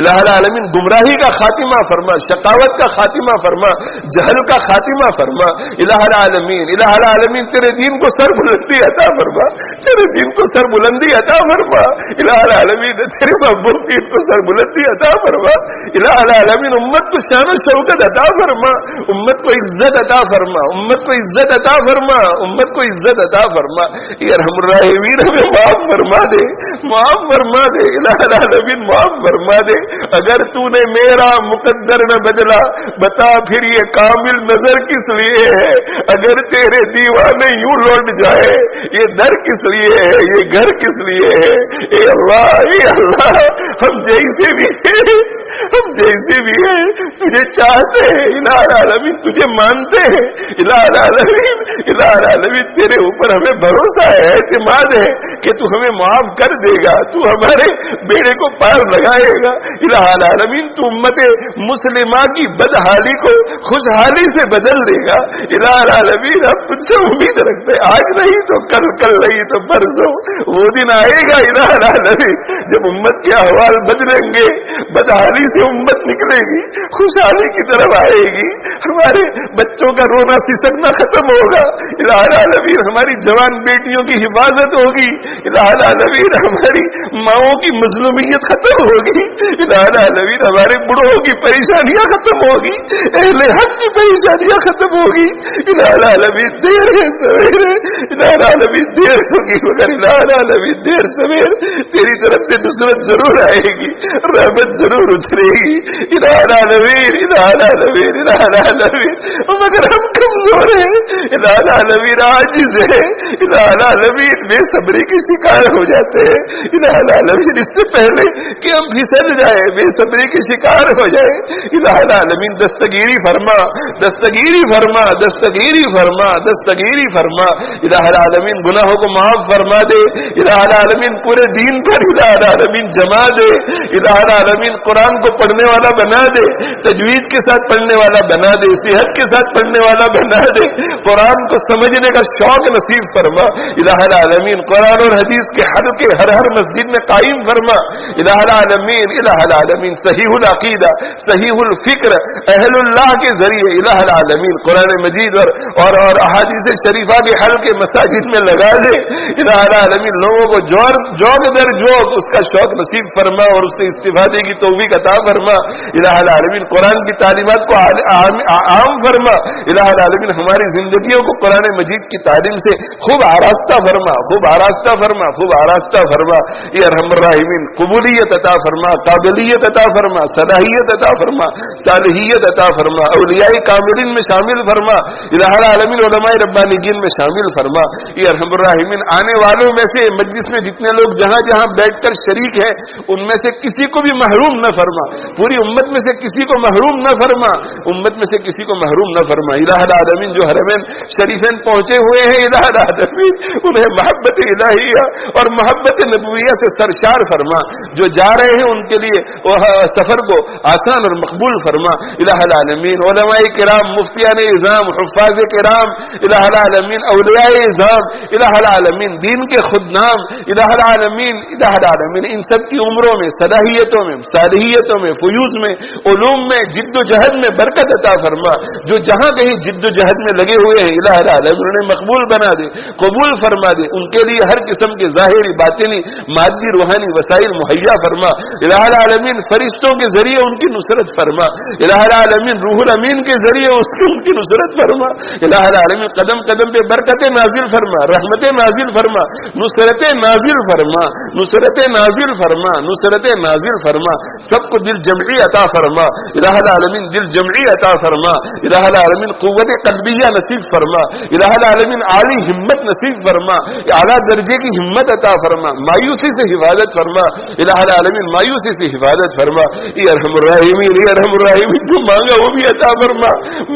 Speaker 3: الہ العالمین گمراہی کا خاتمہ فرما، شقاوت کا خاتمہ فرما، جہل کا خاتمہ فرما، الہ العالمین تیرے دین کو سر بلندی عطا فرما، تیرے دین کو سر بلندی عطا فرما، الہ العالمین تیرے محبوب دین کو سر بلندی عطا فرما، الہ العالمین امت کو شان و شوکت عطا فرما، امت کو عزت عطا فرما، امت کو عزت عطا عطا فرما, امت کو عزت عطا فرما. یا ارحم الراحمین ہمیں معاف فرما دے, معاف فرما دے الہ العالمین, معاف فرما دے. اگر تو نے میرا مقدر نہ بدلا, بتا پھر یہ کامل نظر کس لیے ہے؟ اگر تیرے دیوانے یوں لوٹ جائے, یہ در کس لیے ہے, یہ گھر کس لیے ہے؟ اے اللہ, ہم جیسے بھی ہیں, ہم جیسے بھی ہیں تجھے چاہتے ہیں الہ العالمین, تجھے مانتے ہیں الہ العالمین. الہ العالمین تیرے اوپر ہمیں بھروسہ ہے, اعتماد ہے کہ تو ہمیں معاف کر دے گا, تو ہمارے بیڑے کو پار لگائے گا. الہ العالمین تو امت مسلمہ کی بدحالی کو خوشحالی سے بدل دے گا. الہ العالمین ہم تجھ سے امید رکھتے ہیں, آج نہیں تو کل, کل نہیں تو پرسوں. وہ دن آئے گا الہ العالمین جب امت کے احوال بدلیں گے, بدحالی سے امت نکلے گی, خوشحالی کی طرف آئے گی. ہمارے بچوں کا رونا سسکنا ختم ہوگا الہ العالمین, ہماری جوان بیٹیوں کی حفاظت ہوگی الہ العالمین, ہماری ماؤں کی مظلومیت ختم ہوگی الہ العالمین, ہمارے بڑھوں کی پریشانیاں ختم ہوگی, اہل حق کی پریشانیاں ختم ہوگی الہ العالمین. دیر ہے سویرے الہ العالمین, دیر ہوگی مگر الہ العالمین دیر سویر تیری طرف سے نصرت ضرور آئے گی, رحمت ضرور اترے گی الہ العالمین, الہ العالمین, الہ العالمین. مگر ہم کمزور ہیں الہ العالمین, عاجز ہے الہ العالمین, بے صبری کی شکار ہو جاتے ہیں الہ العالمین. اس سے پہلے کہ ہم پھسل جائیں, بے صبری کی شکار ہو جائے الہ العالمین, دستگیری فرما, دستگیری فرما, دستگیری فرما, دستگیری فرما الہ العالمین. گناہوں کو معاف فرما دے الہ العالمین, پورے دین پر الہ العالمین جما دے الہ العالمین. قرآن کو پڑھنے والا بنا دے, تجوید کے ساتھ پڑھنے والا بنا دے, صحت کے ساتھ پڑھنے والا بنا دے. قرآن کو سمجھنے کا شوق نصیب فرما الہ العالمین. قرآن اور حدیث کے حلقے ہر مسجد میں قائم فرما الہ العالمین, الہ العالمین. صحیح العقیدہ, صحیح الفکر اہل اللہ کے ذریعے الہ العالمین قرآن مجید اور احادیث شریفہ کے حلقے مساجد میں لگا دے الہ العالمین. لوگوں کو جوگ در جوگ اس کا شوق نصیب فرما اور اس سے استفادے کی توفیق عطا فرما الہ العالمین. قرآن کی تعلیمات کو عام فرما الہ العالمین. ہماری زندگیوں کو قرآن مجید کی تعلیم سے خوب آراستہ فرما, خوب آراستہ فرما, خوب آراستہ فرما. یہ ارحم الراحمین قبولیت عطا فرما, قابلیت عطا فرما, صلاحیت عطا فرما, صالحیت عطا فرما. اولیاء کاملین میں شامل فرما الہ العالمین, علماء ربانیین میں شامل فرما. یہ ارحم الراحمین آنے والوں میں سے مجلس میں جتنے لوگ جہاں جہاں بیٹھ کر شریک ہیں ان میں سے کسی کو بھی محروم نہ فرما, پوری امت میں سے کسی کو محروم نہ فرما, امت میں سے کسی کو محروم نہ فرما الہ العالمین. جو حرمین شریفین پہنچے ہوئے ہیں الہ العالمین, انہیں محبت الہیہ اور محبت نبویہ سے سرشار فرما. جو جا رہے ہیں ان کے لیے سفر کو آسان اور مقبول فرما الہ العالمین. علماء کرام, مفتیان اعظام, حفاظ کرام الہ العالمین, اولیاء اعظام الہ العالمین, دین کے خدام الہ العالمین, الہ العالمین. ان سب کی عمروں میں, صلاحیتوں میں, صالحیتوں میں, فیوز میں, علوم میں, جد و جہد میں برکت عطا فرما. جو جہاں کہیں جد و جہد میں لگے ہوئے ہیں الہ العالمین انہیں مقبول بنا دے, قبول فرما دے. ان کے لیے ہر قسم کے ظاہری, باطنی, مادی, روحانی وسائل مہیا فرما الہ العالمین. فرشتوں کے ذریعے ان کی نصرت فرما الہ العالمین. روح الامین کے ذریعے ان کی نصرت فرما الہ العالمین. قدم قدم پہ برکتیں نازل فرما, رحمتیں نازل فرما, نصرتیں نازل فرما, نصرتیں نازل فرما, نصرتیں نازل فرما. سب کو دل جمعی عطا فرما الہ العالمین, دل جمعی عطا فرما الہ العالمین. قوت قلبیہ نصیب فرما الہ العالمین. عالی ہمت نصیب فرما, اعلیٰ درجے کی ہمت عطا فرما. مایوسی سے حفاظت فرما الہ العالمین, مایوسی سے حفاظت فرما. یہ ارحم الراحمین, یہ ارحم الراحمین. جو مانگا وہ بھی عطا فرما,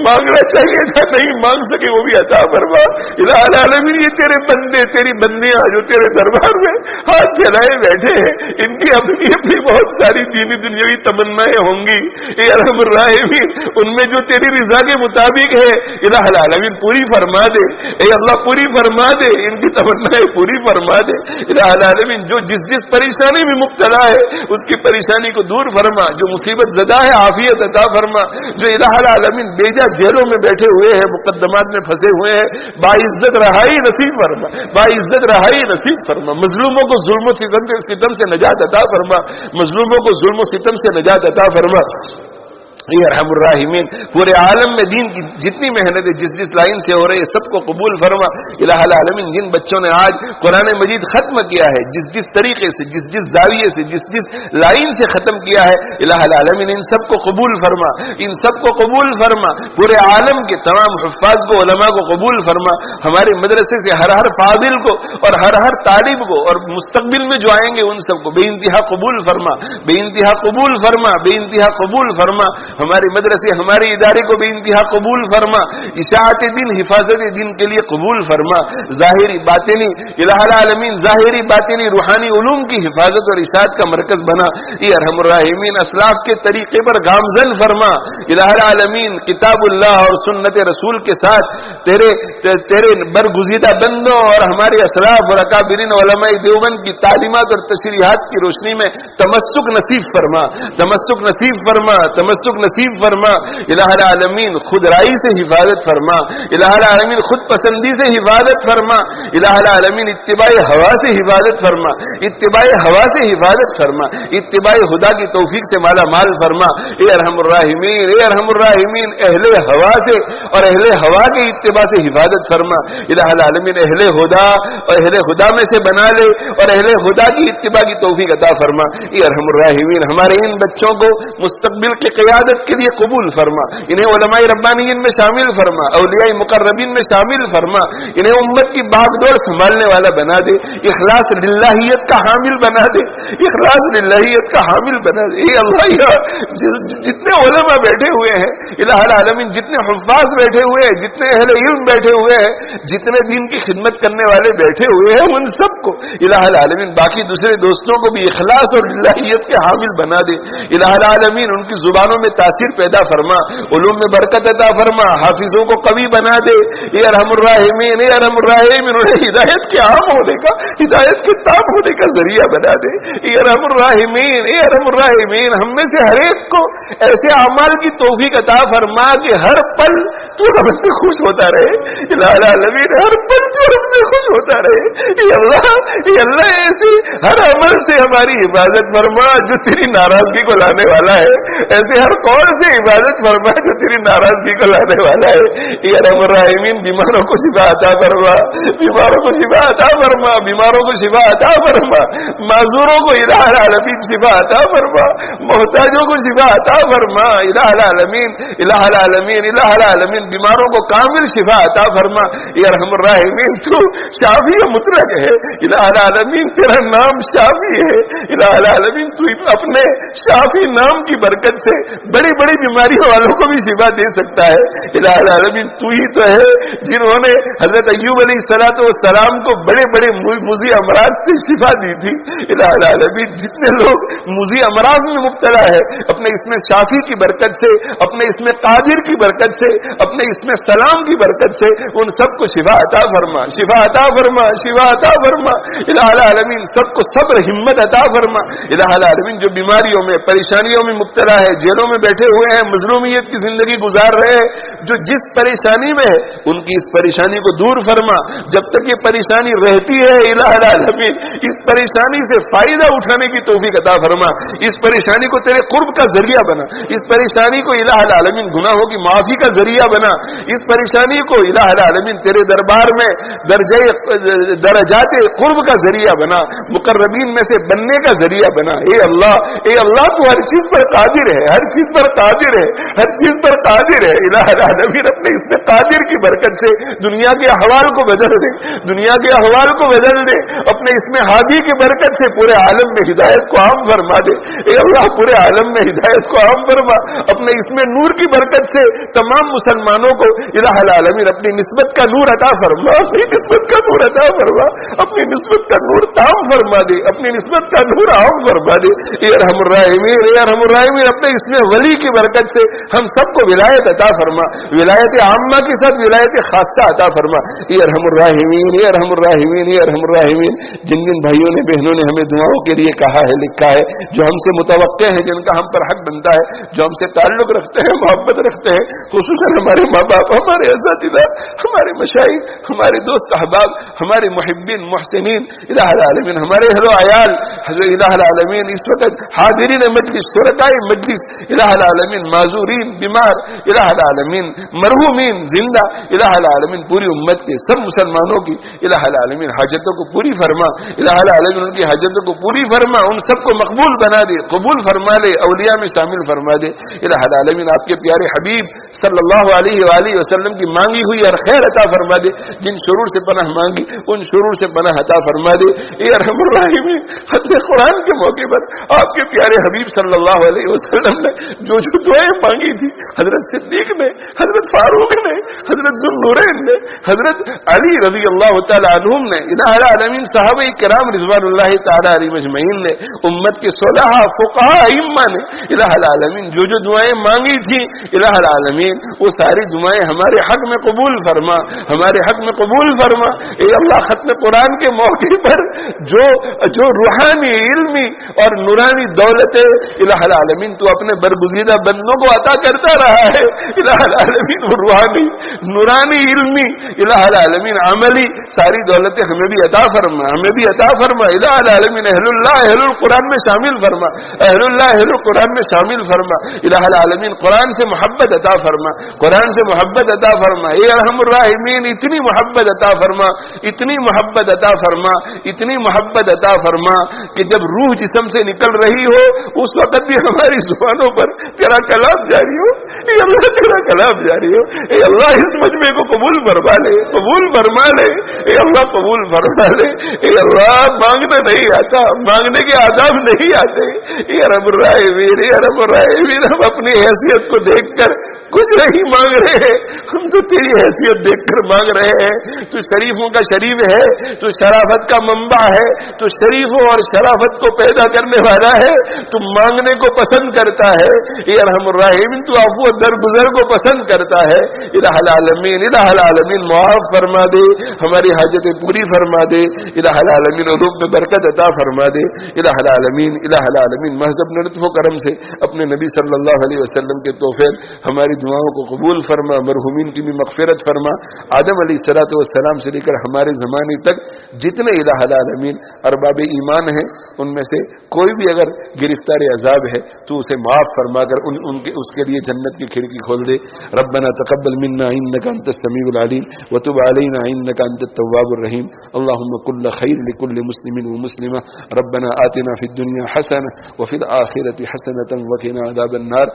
Speaker 3: مانگنا چاہیے تھا نہیں مانگ سکے وہ بھی عطا فرما الہ العالمین. یہ تیرے بندے, تیری بندیاں جو تیرے دربار میں ہاتھ پھیلائے بیٹھے ہیں, ان کی اپنی اپنی بہت ساری دینی دنیاوی تمنائیں ہوں گی. اے ارحم الراحمین, ان میں جو تیری رضا کے مطابق ہے الہ العالمین پوری فرما دے. اے اللہ پوری فرما دے, ان کی تمنائیں پوری فرما دے الہ العالمین. جو جس پریشانی میں مبتلا ہے اس کی پریشانی کو دور فرما. جو مصیبت زدہ ہے عافیت عطا فرما. جو الہ العالمین بیجا جیلوں میں بیٹھے ہوئے ہیں, مقدمات میں پھنسے ہوئے ہیں, باعزت رہائی نصیب فرما, باعزت رہائی نصیب فرما. مظلوموں کو ظلم و ستم سے نجات عطا فرما, مظلوموں کو ظلم و ستم سے نجات عطا فرما. یہ ارحم الراحمین پورے عالم میں دین کی جتنی محنتیں جس لائن سے ہو رہی ہے سب کو قبول فرما الہ العالمین. جن بچوں نے آج قرآن مجید ختم کیا ہے جس طریقے سے جس زاویے سے جس لائن سے ختم کیا ہے الہ العالمین ان سب کو قبول فرما, ان سب کو قبول فرما. پورے عالم کے تمام حفاظ کو علماء کو قبول فرما. ہمارے مدرسے سے ہر فاضل کو اور ہر طالب کو اور مستقبل میں جو آئیں گے ان سب کو بے انتہا قبول فرما, بے انتہا قبول فرما, بے انتہا قبول فرما. ہمارے مدرسے ہمارے ادارے کو بے انتہا قبول فرما. اشاعت دین حفاظت دین کے لیے قبول فرما. ظاہری باطنی الہ العالمین ظاہری باطنی روحانی علوم کی حفاظت اور اشاعت کا مرکز بنا. یہ ارحم الراحمین اسلاف کے طریقے پر گامزن فرما. الہ العالمین کتاب اللہ اور سنت رسول کے ساتھ تیرے برگزیدہ بندوں اور ہمارے اسلاف اور اکابرین علماء دیوبند کی تعلیمات اور تشریحات کی روشنی میں تمسک نصیب فرما, تمسک نصیب فرما, تمسک نصیب فرما. الہ العالمین خود رائی سے حفاظت فرما. الہ العالمین خود پسندی سے حفاظت فرما. الہ العالمین اتباع ہوا سے حفاظت فرما, اتباع ہوا سے حفاظت فرما. اتباع خدا کی توفیق سے مالا مال فرما. اے ارحم الراحمین, اے ارحم الراحمین اہل ہوا سے اور اہل ہوا کے اتباع سے حفاظت فرما. الہ العالمین اہل خدا اور اہل خدا میں سے بنا لے اور اہل خدا کی اتباع کی توفیق عطا فرما. اے ارحم الراحمین ہمارے ان بچوں کو مستقبل کی قیادت کے لیے قبول فرما. انہیں علماء ربانیین میں شامل فرما, اولیاء مقربین میں شامل فرما. انہیں امت کی باغ دوڑ سنبھالنے والا بنا دے. اخلاص للہیت کا حامل بنا دے, اخلاص للہیت کا حامل بنا دے. اے اللہ جتنے علماء بیٹھے ہوئے ہیں الہ العالمین, جتنے حفاظ بیٹھے ہوئے ہیں, جتنے اہل علم بیٹھے ہوئے ہیں, جتنے دین کی خدمت کرنے والے بیٹھے ہوئے ہیں ان سب کو الہ العالمین باقی دوسرے دوستوں کو بھی اخلاص اور للہیت کے حامل بنا دے. الہ العالمین ان کی زبانوں میں تاثیر پیدا فرما, علوم میں برکت عطا فرما, حافظوں کو قوی بنا دے. اے ارحم الراحمین, اے ارحم الراحمین انہیں ہدایت کے عام ہونے کا, ہدایت کے تام ہونے کا ذریعہ بنا دے. اے ارحم الراحمین, اے ارحم الراحمین ہم میں سے ہر ایک کو ایسے اعمال کی توفیق عطا فرما کہ ہر پل تو رب سے خوش ہوتا رہے. الہ العالمین ہر پل تو رب سے خوش ہوتا رہے. اے اللہ ایسی ہر عمل سے ہماری حفاظت فرما جو تیری ناراضگی کو لانے والا ہے. ایسے ہر قول سے حفاظت فرما جو تیری ناراضگی کو لانے والا ہے. اے ارحم الراحمین بیماروں کو شفا عطا فرما, بیماروں کو شفا عطا فرما, بیماروں کو شفا عطا فرما. معذوروں کو الہ العالمین شفا عطا فرما, محتاجوں کو شفا عطا فرما. الہ العالمین, الہ العالمین, الہ العالمین بیماروں کو کامل شفا عطا فرما. اے ارحم الراحمین تو شافی و مطلق ہے. الہ العالمین تیرا نام شافی ہے. الہ العالمین تو اپنے شافی نام کی برکت سے بڑی بڑی بیماریوں والوں کو بھی شفا دے سکتا ہے. الہ العالمین تو ہی تو ہے جنہوں نے حضرت ایوب علیہ السلام کو بڑے بڑے مزی امراض سے شفا دی تھی. الہ العالمین جتنے لوگ مزی امراض میں مبتلا ہے اپنے اس میں شافی کی برکت سے, اپنے اس میں قادر کی برکت سے, اپنے اس میں سلام کی برکت سے ان سب کو شفا عطا فرما, شفا عطا فرما, شفا عطا فرما. الہ العالمین سب کو صبر ہمت عطا فرما. الہ العالمین جو بیماریوں میں پریشانیوں میں مبتلا ہے, جیلوں میں بیٹھے ہوئے ہیں, مظلومیت کی زندگی گزار رہے ہیں, جو جس پریشانی میں ہے ان کی اس پریشانی کو دور فرما. جب تک یہ پریشانی رہتی ہے الہ العالمین اس پریشانی سے فائدہ اٹھانے کی توفیق عطا فرما. اس پریشانی کو تیرے قرب کا ذریعہ بنا, اس پریشانی کو الہ العالمین گناہوں کی معافی کا ذریعہ بنا. اس پریشانی کو الہ العالمین تیرے دربار میں درجات قرب کا ذریعہ بنا, مقربین میں سے بننے کا ذریعہ بنا. اے اللہ تو ہر چیز پر قادر ہے, ہر چیز پر قادر ہے, ہر چیز پر قادر ہے. الہ العالمین اپنے اس میں قادر کی برکت سے دنیا کے احوال کو بدل دے, دنیا کے احوال کو بدل دے. اپنے اس میں ہادی کی برکت سے پورے عالم میں ہدایت کو عام فرما دے. اے اللہ پورے عالم میں ہدایت کو عام فرما. اپنے اس میں نور کی برکت سے تمام مسلمانوں کو الہ العالمین اپنی نسبت کا نور عطا فرما, اپنی نسبت کا نور عطا فرما, اپنی نسبت کا نور تام فرما دے, اپنی نسبت کا نور عام فرما دے. اے ارحم الراحمین, اے ارحم الراحمین اپنے اس میں ولی کی برکت سے ہم سب کو ولایت عطا فرما, ولایت عامہ کے ساتھ ولایت خاصہ عطا فرما. اے ارحم الراحمین, اے ارحم الراحمین, اے ارحم الراحمین جن جن بھائیوں نے بہنوں نے ہمیں دعاؤں کے لیے کہا ہے, لکھا ہے, جو ہم سے متوقع ہیں, جن کا ہم پر حق بنتا ہے, جو ہم سے تعلق رکھتے ہیں, محبت رکھتے ہیں, خصوصاً ہمارے ماں باپ, ہمارے اساتذہ, ہمارے مشائخ, ہمارے دوست احباب, ہمارے محبین محسنین, الہ العالمین ہمارے اہل و عیال, الہ العالمین اس وقت حاضرین مجلس، شرکائے مجلس، الہ العالمین معذورین، بیمار، الہ العالمین مرحومین، زندہ، الہ العالمین پوری امت کے سب مسلمانوں کی الہ العالمین حاجتوں کو پوری فرما، الہ العالمین ان کی حاجتوں کو پوری فرما، ان سب کو مقبول بنا دے، قبول فرما لے، اولیاء میں شامل فرما دے، الہ العالمین آپ کے پیارے حبیب صلی اللہ علیہ وآلہ وسلم کی مانگی ہوئی ہر خیر عطا فرما دے، جن شرور سے پناہ مانگی ان شرور سے پناہ عطا فرما دے، اے ارحم الراحمین ختم قرآن کے موقع پر آپ کے پیارے حبیب صلی اللہ علیہ وسلم نے جو دعائیں مانگی تھی، حضرت صدیق نے، حضرت فاروق نے، حضرت ذوالنورین نے، حضرت علی رضی اللہ تعالی عنہم نے، الہ العالمین صحابہ کرام رضوان اللہ تعالی علیہم اجمعین نے، امت کے صلحاء فقہاء ائمہ نے، الہ العالمین جو دعائیں مانگی تھی، الہ العالمین وہ ساری دعائیں ہمارے حق میں قبول فرما، ہمارے حق میں قبول فرما، اے اللہ ختم قرآن کے موقع پر جو روحانی علمی اور نورانی دولت الہ العالمین تو اپنے برگزیدہ بندوں کو عطا کرتا رہا ہے، الہ العالمین وہ روحانی نورانی علمی الہ العالمین عملی ساری دولتیں ہمیں بھی عطا فرما، ہمیں بھی عطا فرما، الہ العالمین اہل اللہ اہل القرآن میں شامل فرما، اہل اللہ اہل القرآن میں شامل فرما، الہ العالمین قرآن سے محبت عطا فرما، قرآن سے محبت عطا فرما، اے ارحم الراحمین اتنی محبت عطا فرما، اتنی محبت عطا فرما، اتنی محبت عطا فرما کہ جب روح جسم سے نکل رہی ہو اس وقت بھی ہماری زبانوں پر تیرا کلام جاری ہو، اے اللہ تیرا کلام جاری ہو، اے اللہ اس مجمع کو قبول فرما لے، قبول فرما لے، اے اللہ قبول فرما لے، اے اللہ مانگنا نہیں آتا، مانگنے کے آداب نہیں آتے، اے رب الراحمین، اے رب الراحمین ہم اپنی حیثیت کو دیکھ کر کچھ نہیں مانگ رہے ہیں، ہم تو تیری حیثیت دیکھ کر مانگ رہے ہیں، تو شریفوں کا شریف ہے، تو شرافت کا منبع ہے، تو شریفوں اور شرافت کو پیدا کرنے والا ہے، تو مانگنے کو پسند کرتا ہے، اے ارحم الراحمین تو عفو درگزر کو پسند کرتا ہے، الہ العالمین الہ العالمین معاف فرما دے، ہماری حاجتیں پوری فرما دے، الہ العالمین علوم میں برکت عطا فرما دے، الہ العالمین الہ العالمین محض اپنے لطف و کرم سے اپنے نبی صلی اللہ علیہ وسلم کے توفیل ہماری دعاؤں کو قبول فرما، مرحومین کی بھی مغفرت فرما، آدم علیہ الصلوۃ والسلام سے لے کر ہمارے زمانے تک جتنے الہ العالمین ارباب ایمان ہیں ان میں سے کوئی بھی اگر گرفتار عذاب ہے تو اسے معاف فرما کر اس کے لیے جنت کی کھڑکی کھول دے۔ ربنا تقبل منا انك انت السميع العليم وتب علينا انك انت التواب الرحيم اللهم كل خير لكل مسلم ومسلمة ربنا آتنا في الدنيا حسنة وفي الآخرة حسنة وقنا عذاب النار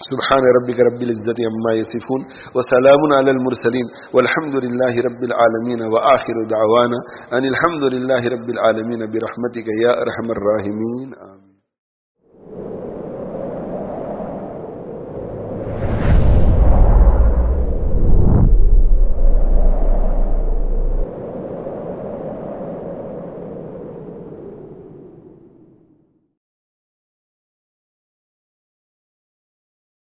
Speaker 3: سبحان ربك رب العزة عما يصفون وسلام على المرسلين والحمد لله رب العالمين وآخر دعوانا أن الحمد لله رب العالمين برحمتك يا أرحم الراحمين آمين.